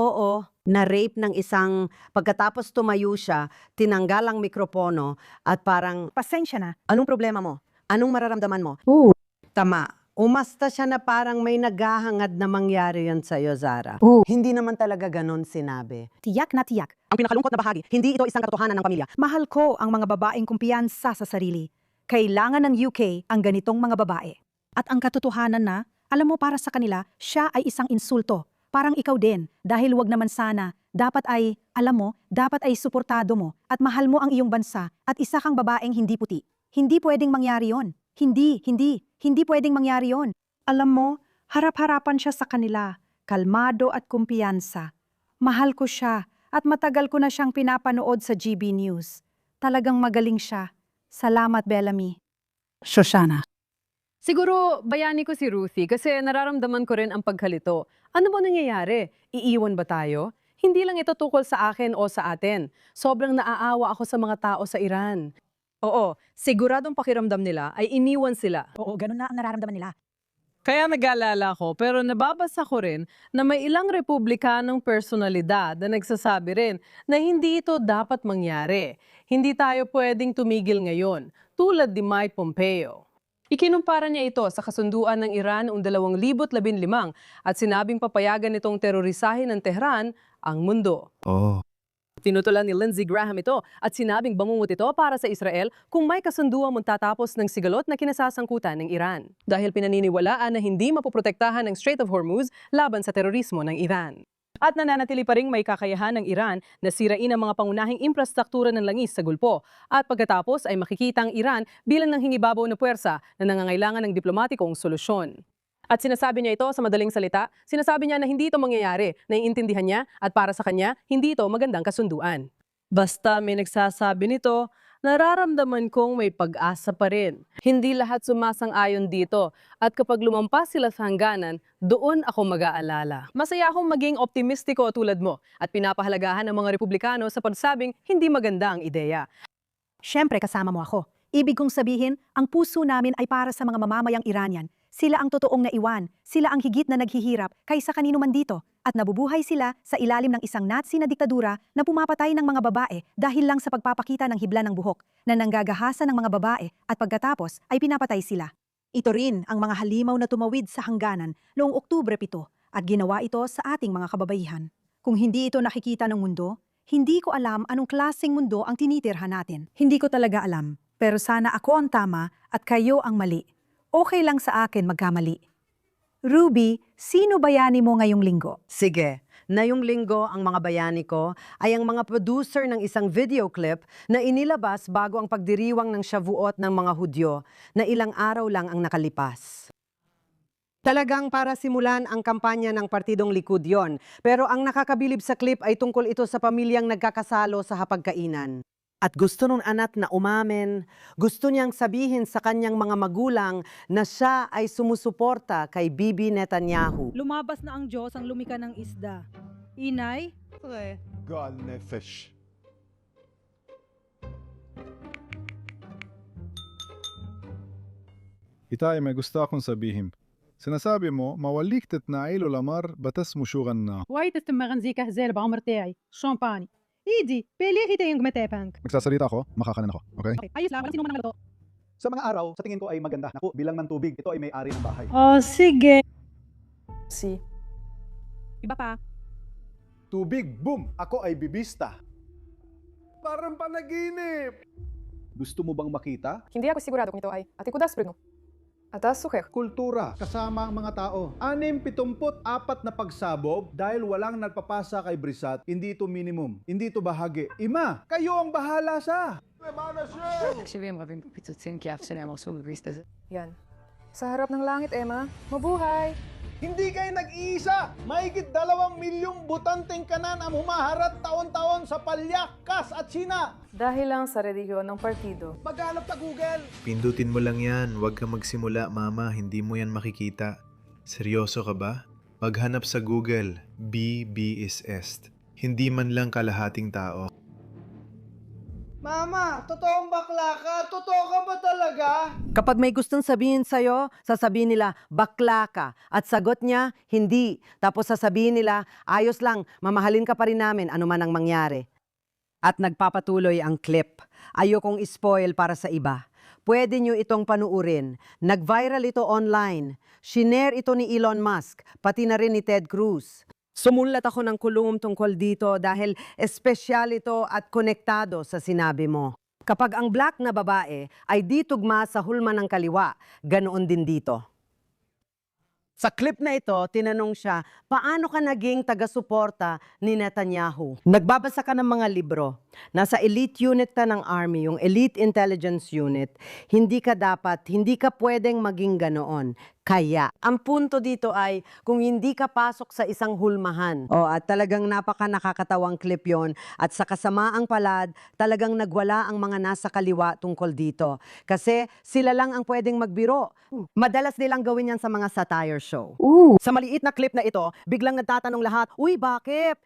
Oo, na-rape ng isang, pagkatapos tumayo siya, tinanggal ang mikropono at parang, Pasensya na. "Anong problema mo? Anong mararamdaman mo?" Tama. Umasta siya na parang may naghahangad na mangyari yan sa'yo, Zara. Hindi naman talaga ganon sinabi. Tiyak na tiyak. Ang pinakalungkot na bahagi, hindi ito isang katotohanan ng pamilya. Mahal ko ang mga babaeng kumpiyansa sa sarili. Kailangan ng UK ang ganitong mga babae. At ang katotohanan na, alam mo para sa kanila, siya ay isang insulto. Parang ikaw din, dahil wag naman sana. Dapat ay, alam mo, dapat ay suportado mo at mahal mo ang iyong bansa at isa kang babaeng hindi puti. Hindi pwedeng mangyari yon. Hindi pwedeng mangyari yon. Alam mo, harap-harapan siya sa kanila, kalmado at kumpiyansa. Mahal ko siya at matagal ko na siyang pinapanood sa GB News. Talagang magaling siya. Salamat, Bellamy. Shoshana. Siguro bayani ko si Ruthie kasi nararamdaman ko rin ang pagkalito. Ano ba nangyayari? Iiwan ba tayo? Hindi lang ito tukol sa akin o sa atin. Sobrang naaawa ako sa mga tao sa Iran. Oo, siguradong pakiramdam nila ay iniwan sila. Oo, ganun na ang nararamdaman nila. Kaya nag-alala ko, pero nababasa ko rin na may ilang republikanong personalidad na nagsasabi rin na hindi ito dapat mangyari. Hindi tayo pwedeng tumigil ngayon, tulad ni Mike Pompeo. Ikinumpara niya ito sa kasunduan ng Iran noong 2015 at sinabing papayagan itong terorisahin ng Tehran ang mundo. Tinutulan ni Lindsey Graham ito at sinabing bangungot ito para sa Israel kung may kasunduan mong tatapos ng sigalot na kinasasangkutan ng Iran. Dahil pinaniniwalaan na hindi mapoprotektahan ng Strait of Hormuz laban sa terorismo ng Iran. At nananatili pa ring may kakayahan ng Iran na sirain ang mga pangunahing infrastruktura ng langis sa Gulpo. At pagkatapos ay makikita ang Iran bilang ng hingibabaw na puwersa na nangangailangan ng diplomatikong solusyon. At sinasabi niya ito sa madaling salita, sinasabi niya na hindi ito mangyayari, naiintindihan niya at para sa kanya, hindi ito magandang kasunduan. Basta may nagsasabi nito, nararamdaman kong may pag-asa pa rin. Hindi lahat sumasang-ayon dito at kapag lumampas sila sa hangganan, doon ako mag-aalala. Masaya akong maging optimistiko tulad mo at pinapahalagahan ng mga Republikano sa pagsabing hindi maganda ang ideya. Siyempre kasama mo ako. Ibig kong sabihin, ang puso namin ay para sa mga mamamayang Iranian. Sila ang totoong naiwan, sila ang higit na naghihirap kaysa kanino man dito. At nabubuhay sila sa ilalim ng isang Nazi na diktadura na pumapatay ng mga babae dahil lang sa pagpapakita ng hibla ng buhok na nanggagahasa ng mga babae at pagkatapos ay pinapatay sila. Ito rin ang mga halimaw na tumawid sa hangganan noong Oktubre 7 at ginawa ito sa ating mga kababaihan. Kung hindi ito nakikita ng mundo, hindi ko alam anong klaseng mundo ang tinitirhan natin. Hindi ko talaga alam, pero sana ako ang tama at kayo ang mali. Okay lang sa akin magkamali. Ruby, sino bayani mo ngayong linggo? Sige, ngayong linggo ang mga bayani ko ay ang mga producer ng isang video clip na inilabas bago ang pagdiriwang ng Shavuot ng mga Hudyo na ilang araw lang ang nakalipas. Talagang para simulan ang kampanya ng Partidong Likud yon. Pero ang nakakabilib sa clip ay tungkol ito sa pamilyang nagkakasalo sa hapagkainan. At gusto nung anak na umamin, gusto niyang sabihin sa kanyang mga magulang na siya ay sumusuporta kay Bibi Netanyahu. Lumabas na ang Diyos ang lumika ng isda. Inay? גועל נפש. איתי, may gusto akong sabihin. Sinasabi mo, mawaliktet na ay lulamar batas musugan na. وايد استمرن زي كهزال بعمر تاعي شامباني ايدي بيلي هيتين متابنك Magsasalita ako, makakanin ako, okay? ayos lang wala sino man nagluto. Sa mga araw, sa tingin ko ay maganda. Naku, bilang ng tubig, ito ay may-ari ng bahay. Oh, sige. Si. Iba pa. Tubig, boom! Ako ay bibista. Parang panaginip! Gusto mo bang makita? Hindi ako sigurado kung ito ay ati ko daspreno. Atas suker. Kultura, kasama ang mga tao. 674 na pagsabog dahil walang nagpapasa kay Brisat, hindi ito minimum, hindi ito bahagi. Ima, kayo ang bahala sa... תקשיבי, הם רבים בפיצוצים כי אף שלהם הרסו בביסט הזה. Yan. Sa harap ng langit, Emma. Mabuhay! Hindi kayo nag-iisa! Mahigit 2 milyong butanteng kanan ang humaharap taon-taon sa Palyak, Kas at Sina! Dahil lang sa relihiyon ng partido. Maghanap sa Google! Pindutin mo lang yan, huwag ka magsimula mama, hindi mo yan makikita. Seryoso ka ba? Maghanap sa Google, BB is est. Hindi man lang kalahating tao. Mama, totoong bakla ka? Totoo ka ba talaga? Kapag may gustong sabihin sa'yo, sasabihin nila, bakla ka. At sagot niya, hindi. Tapos sasabihin nila, ayos lang, mamahalin ka pa rin namin, ano man ang mangyari. At nagpapatuloy ang clip. Ayokong spoil para sa iba. Pwede nyo itong panuurin. Nag-viral ito online. Shinare ito ni Elon Musk, pati na rin ni Ted Cruz. Sumulat ako ng kulum tungkol dito dahil espesyal ito at konektado sa sinabi mo. Kapag ang black na babae ay di tugma sa hulma ng kaliwa, ganoon din dito. Sa clip na ito, tinanong siya, paano ka naging taga-suporta ni Netanyahu? Nagbabasa ka ng mga libro. Nasa elite unit ka ng army, yung elite intelligence unit. Hindi ka pwedeng maging ganoon. Kaya, ang punto dito ay kung hindi ka pasok sa isang hulmahan. At talagang nakakatawang clip yon. At sa kasamaang palad, talagang nagwala ang mga nasa kaliwa tungkol dito. Kasi sila lang ang pwedeng magbiro. Madalas nilang gawin yan sa mga satire show. Sa maliit na clip na ito, biglang nagtatanong lahat, uy, bakit?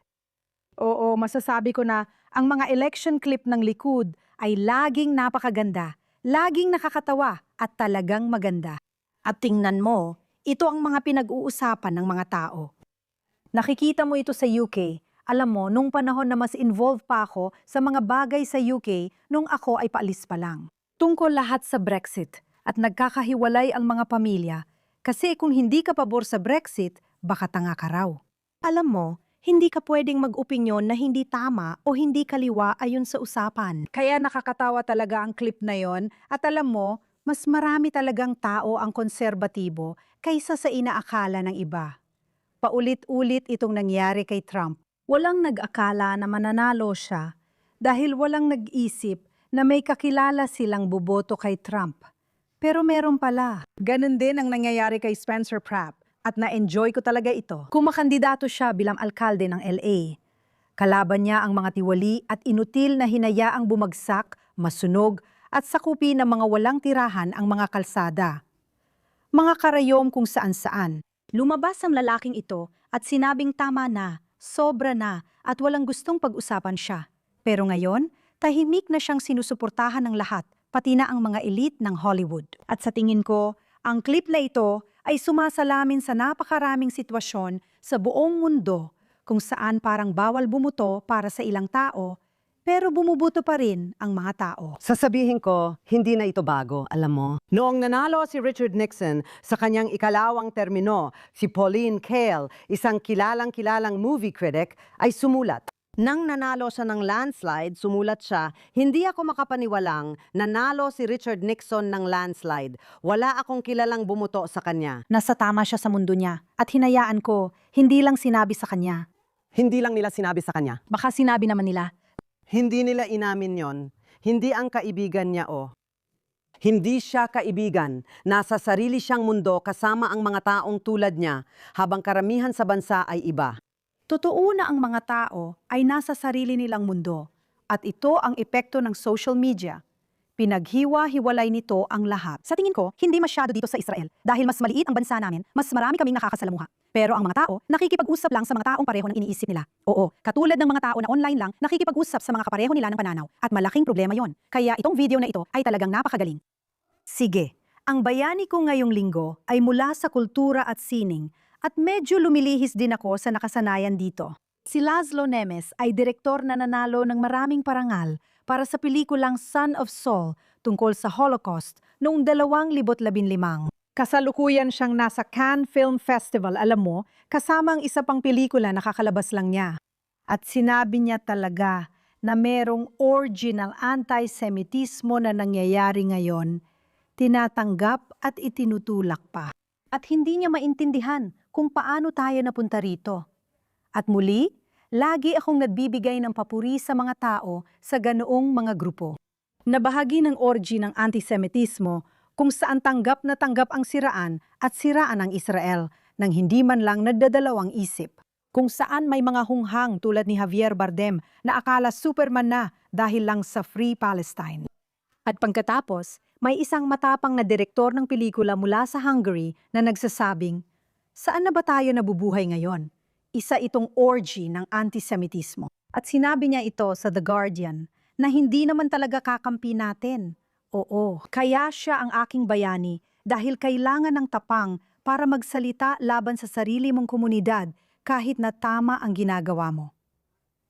Oo, masasabi ko na ang mga election clip ng Likud ay laging napakaganda, laging nakakatawa at talagang maganda. At tingnan mo, ito ang mga pinag-uusapan ng mga tao. Nakikita mo ito sa UK. Alam mo, nung panahon na mas involved pa ako sa mga bagay sa UK nung ako ay paalis pa lang. Tungkol lahat sa Brexit at nagkakahiwalay ang mga pamilya kasi kung hindi ka pabor sa Brexit, baka tanga ka raw. Alam mo, hindi ka pwedeng mag-opinyon na hindi tama o hindi kaliwa ayon sa usapan. Kaya nakakatawa talaga ang clip na yon at alam mo, mas marami talagang tao ang konserbatibo kaysa sa inaakala ng iba. Paulit-ulit itong nangyari kay Trump. Walang nag-akala na mananalo siya dahil walang nag-isip na may kakilala silang boboto kay Trump. Pero meron pala. Ganon din ang nangyayari kay Spencer Pratt at na-enjoy ko talaga ito. Kumakandidato siya bilang alkalde ng LA. Kalaban niya ang mga tiwali at inutil na hinayaang bumagsak, masunog, at sakupi ng mga walang tirahan ang mga kalsada. Mga karayom kung saan-saan. Lumabas ang lalaking ito at sinabing tama na, sobra na at walang gustong pag-usapan siya. Pero ngayon, tahimik na siyang sinusuportahan ng lahat, pati na ang mga elite ng Hollywood. At sa tingin ko, ang clip na ito ay sumasalamin sa napakaraming sitwasyon sa buong mundo kung saan parang bawal bumuto para sa ilang tao, pero bumubuto pa rin ang mga tao. Sasabihin ko, hindi na ito bago, alam mo. Noong nanalo si Richard Nixon sa kanyang ikalawang termino, si Pauline Kael, isang kilalang movie critic, ay sumulat. Nang nanalo siya ng landslide, sumulat siya, hindi ako makapaniwalang nanalo si Richard Nixon ng landslide. Wala akong kilalang bumuto sa kanya. Nasa tama siya sa mundo niya at hinayaan ko, hindi lang sinabi sa kanya. Hindi lang nila sinabi sa kanya. Baka sinabi naman nila. Hindi nila inamin yon. Hindi ang kaibigan niya Hindi siya kaibigan. Nasa sarili siyang mundo kasama ang mga taong tulad niya, habang karamihan sa bansa ay iba. Totoo na ang mga tao ay nasa sarili nilang mundo at ito ang epekto ng social media. Pinaghiwa-hiwalay nito ang lahat. Sa tingin ko, hindi masyado dito sa Israel. Dahil mas maliit ang bansa namin, mas marami kaming nakakasalamuha. Pero ang mga tao, nakikipag-usap lang sa mga taong pareho ng iniisip nila. Oo, katulad ng mga tao na online lang, nakikipag-usap sa mga kapareho nila ng pananaw. At malaking problema yon. Kaya itong video na ito ay talagang napakagaling. Sige, ang bayani ko ngayong linggo ay mula sa kultura at sining at medyo lumilihis din ako sa nakasanayan dito. Si Laszlo Nemes ay direktor na nanalo ng maraming parangal para sa pelikulang Son of Saul tungkol sa Holocaust noong 2015. Kasalukuyan siyang nasa Cannes Film Festival, alam mo, kasama ang isa pang pelikula na kakalabas lang niya. At sinabi niya talaga na merong original anti-Semitismo na nangyayari ngayon, tinatanggap at itinutulak pa. At hindi niya maintindihan kung paano tayo napunta rito. At muli, lagi akong nagbibigay ng papuri sa mga tao sa ganoong mga grupo. Nabahagi ng orgy ng antisemitismo kung saan tanggap na tanggap ang siraan at siraan ang Israel nang hindi man lang nagdadalawang isip. Kung saan may mga hunghang tulad ni Javier Bardem na akala Superman na dahil lang sa Free Palestine. At pagkatapos, may isang matapang na direktor ng pelikula mula sa Hungary na nagsasabing, saan na ba tayo nabubuhay ngayon? Isa itong orgy ng antisemitismo. At sinabi niya ito sa The Guardian na hindi naman talaga kakampi natin. Oo, kaya siya ang aking bayani dahil kailangan ng tapang para magsalita laban sa sarili mong komunidad kahit na tama ang ginagawa mo.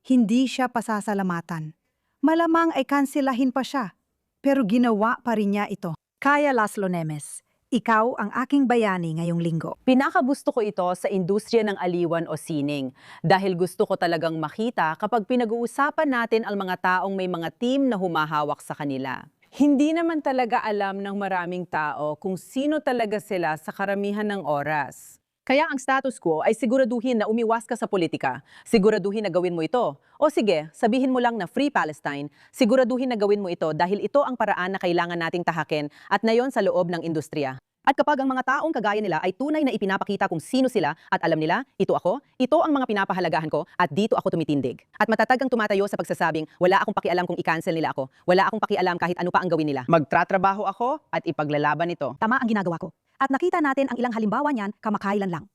Hindi siya pasasalamatan. Malamang ay kanselahin pa siya, pero ginawa pa rin niya ito. Kaya Laszlo Nemes, ikaw ang aking bayani ngayong linggo. Pinakagusto ko ito sa industriya ng aliwan o sining dahil gusto ko talagang makita kapag pinag-uusapan natin ang mga taong may mga team na humahawak sa kanila. Hindi naman talaga alam ng maraming tao kung sino talaga sila sa karamihan ng oras. Kaya ang status quo ay siguraduhin na umiwas ka sa politika. Siguraduhin na gawin mo ito. O sige, sabihin mo lang na Free Palestine, siguraduhin na gawin mo ito dahil ito ang paraan na kailangan nating tahakin at na yon sa loob ng industriya. At kapag ang mga taong kagaya nila ay tunay na ipinapakita kung sino sila at alam nila, ito ako, ito ang mga pinapahalagahan ko at dito ako tumitindig. At matatag ang tumatayo sa pagsasabing, wala akong pakialam kung i-cancel nila ako. Wala akong pakialam kahit ano pa ang gawin nila. Magtratrabaho ako at ipaglalaban ito. Tama ang ginagawa ko. At nakita natin ang ilang halimbawa niyan kamakailan lang.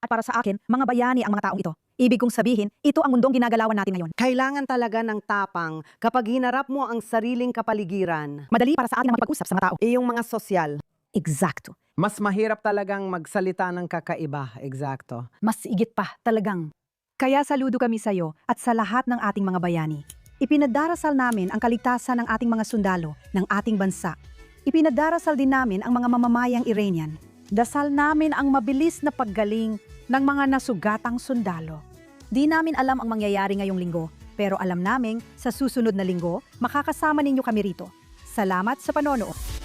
At para sa akin, mga bayani ang mga taong ito. Ibig kong sabihin, ito ang mundong ginagalawan natin ngayon. Kailangan talaga ng tapang kapag hinarap mo ang sariling kapaligiran. Madali para sa atin ang makipag-usap sa mga tao. Yung mga sosyal. Eksakto. Mas mahirap talagang magsalita ng kakaiba. Eksakto. Mas igit pa, talagang. Kaya saludo kami sa iyo at sa lahat ng ating mga bayani. Ipinadarasal namin ang kaligtasan ng ating mga sundalo ng ating bansa. Ipinadarasal din namin ang mga mamamayang Iranian. Dasal namin ang mabilis na paggaling ng mga nasugatang sundalo. Di namin alam ang mangyayari ngayong linggo, pero alam namin sa susunod na linggo, makakasama ninyo kami rito. Salamat sa panonood.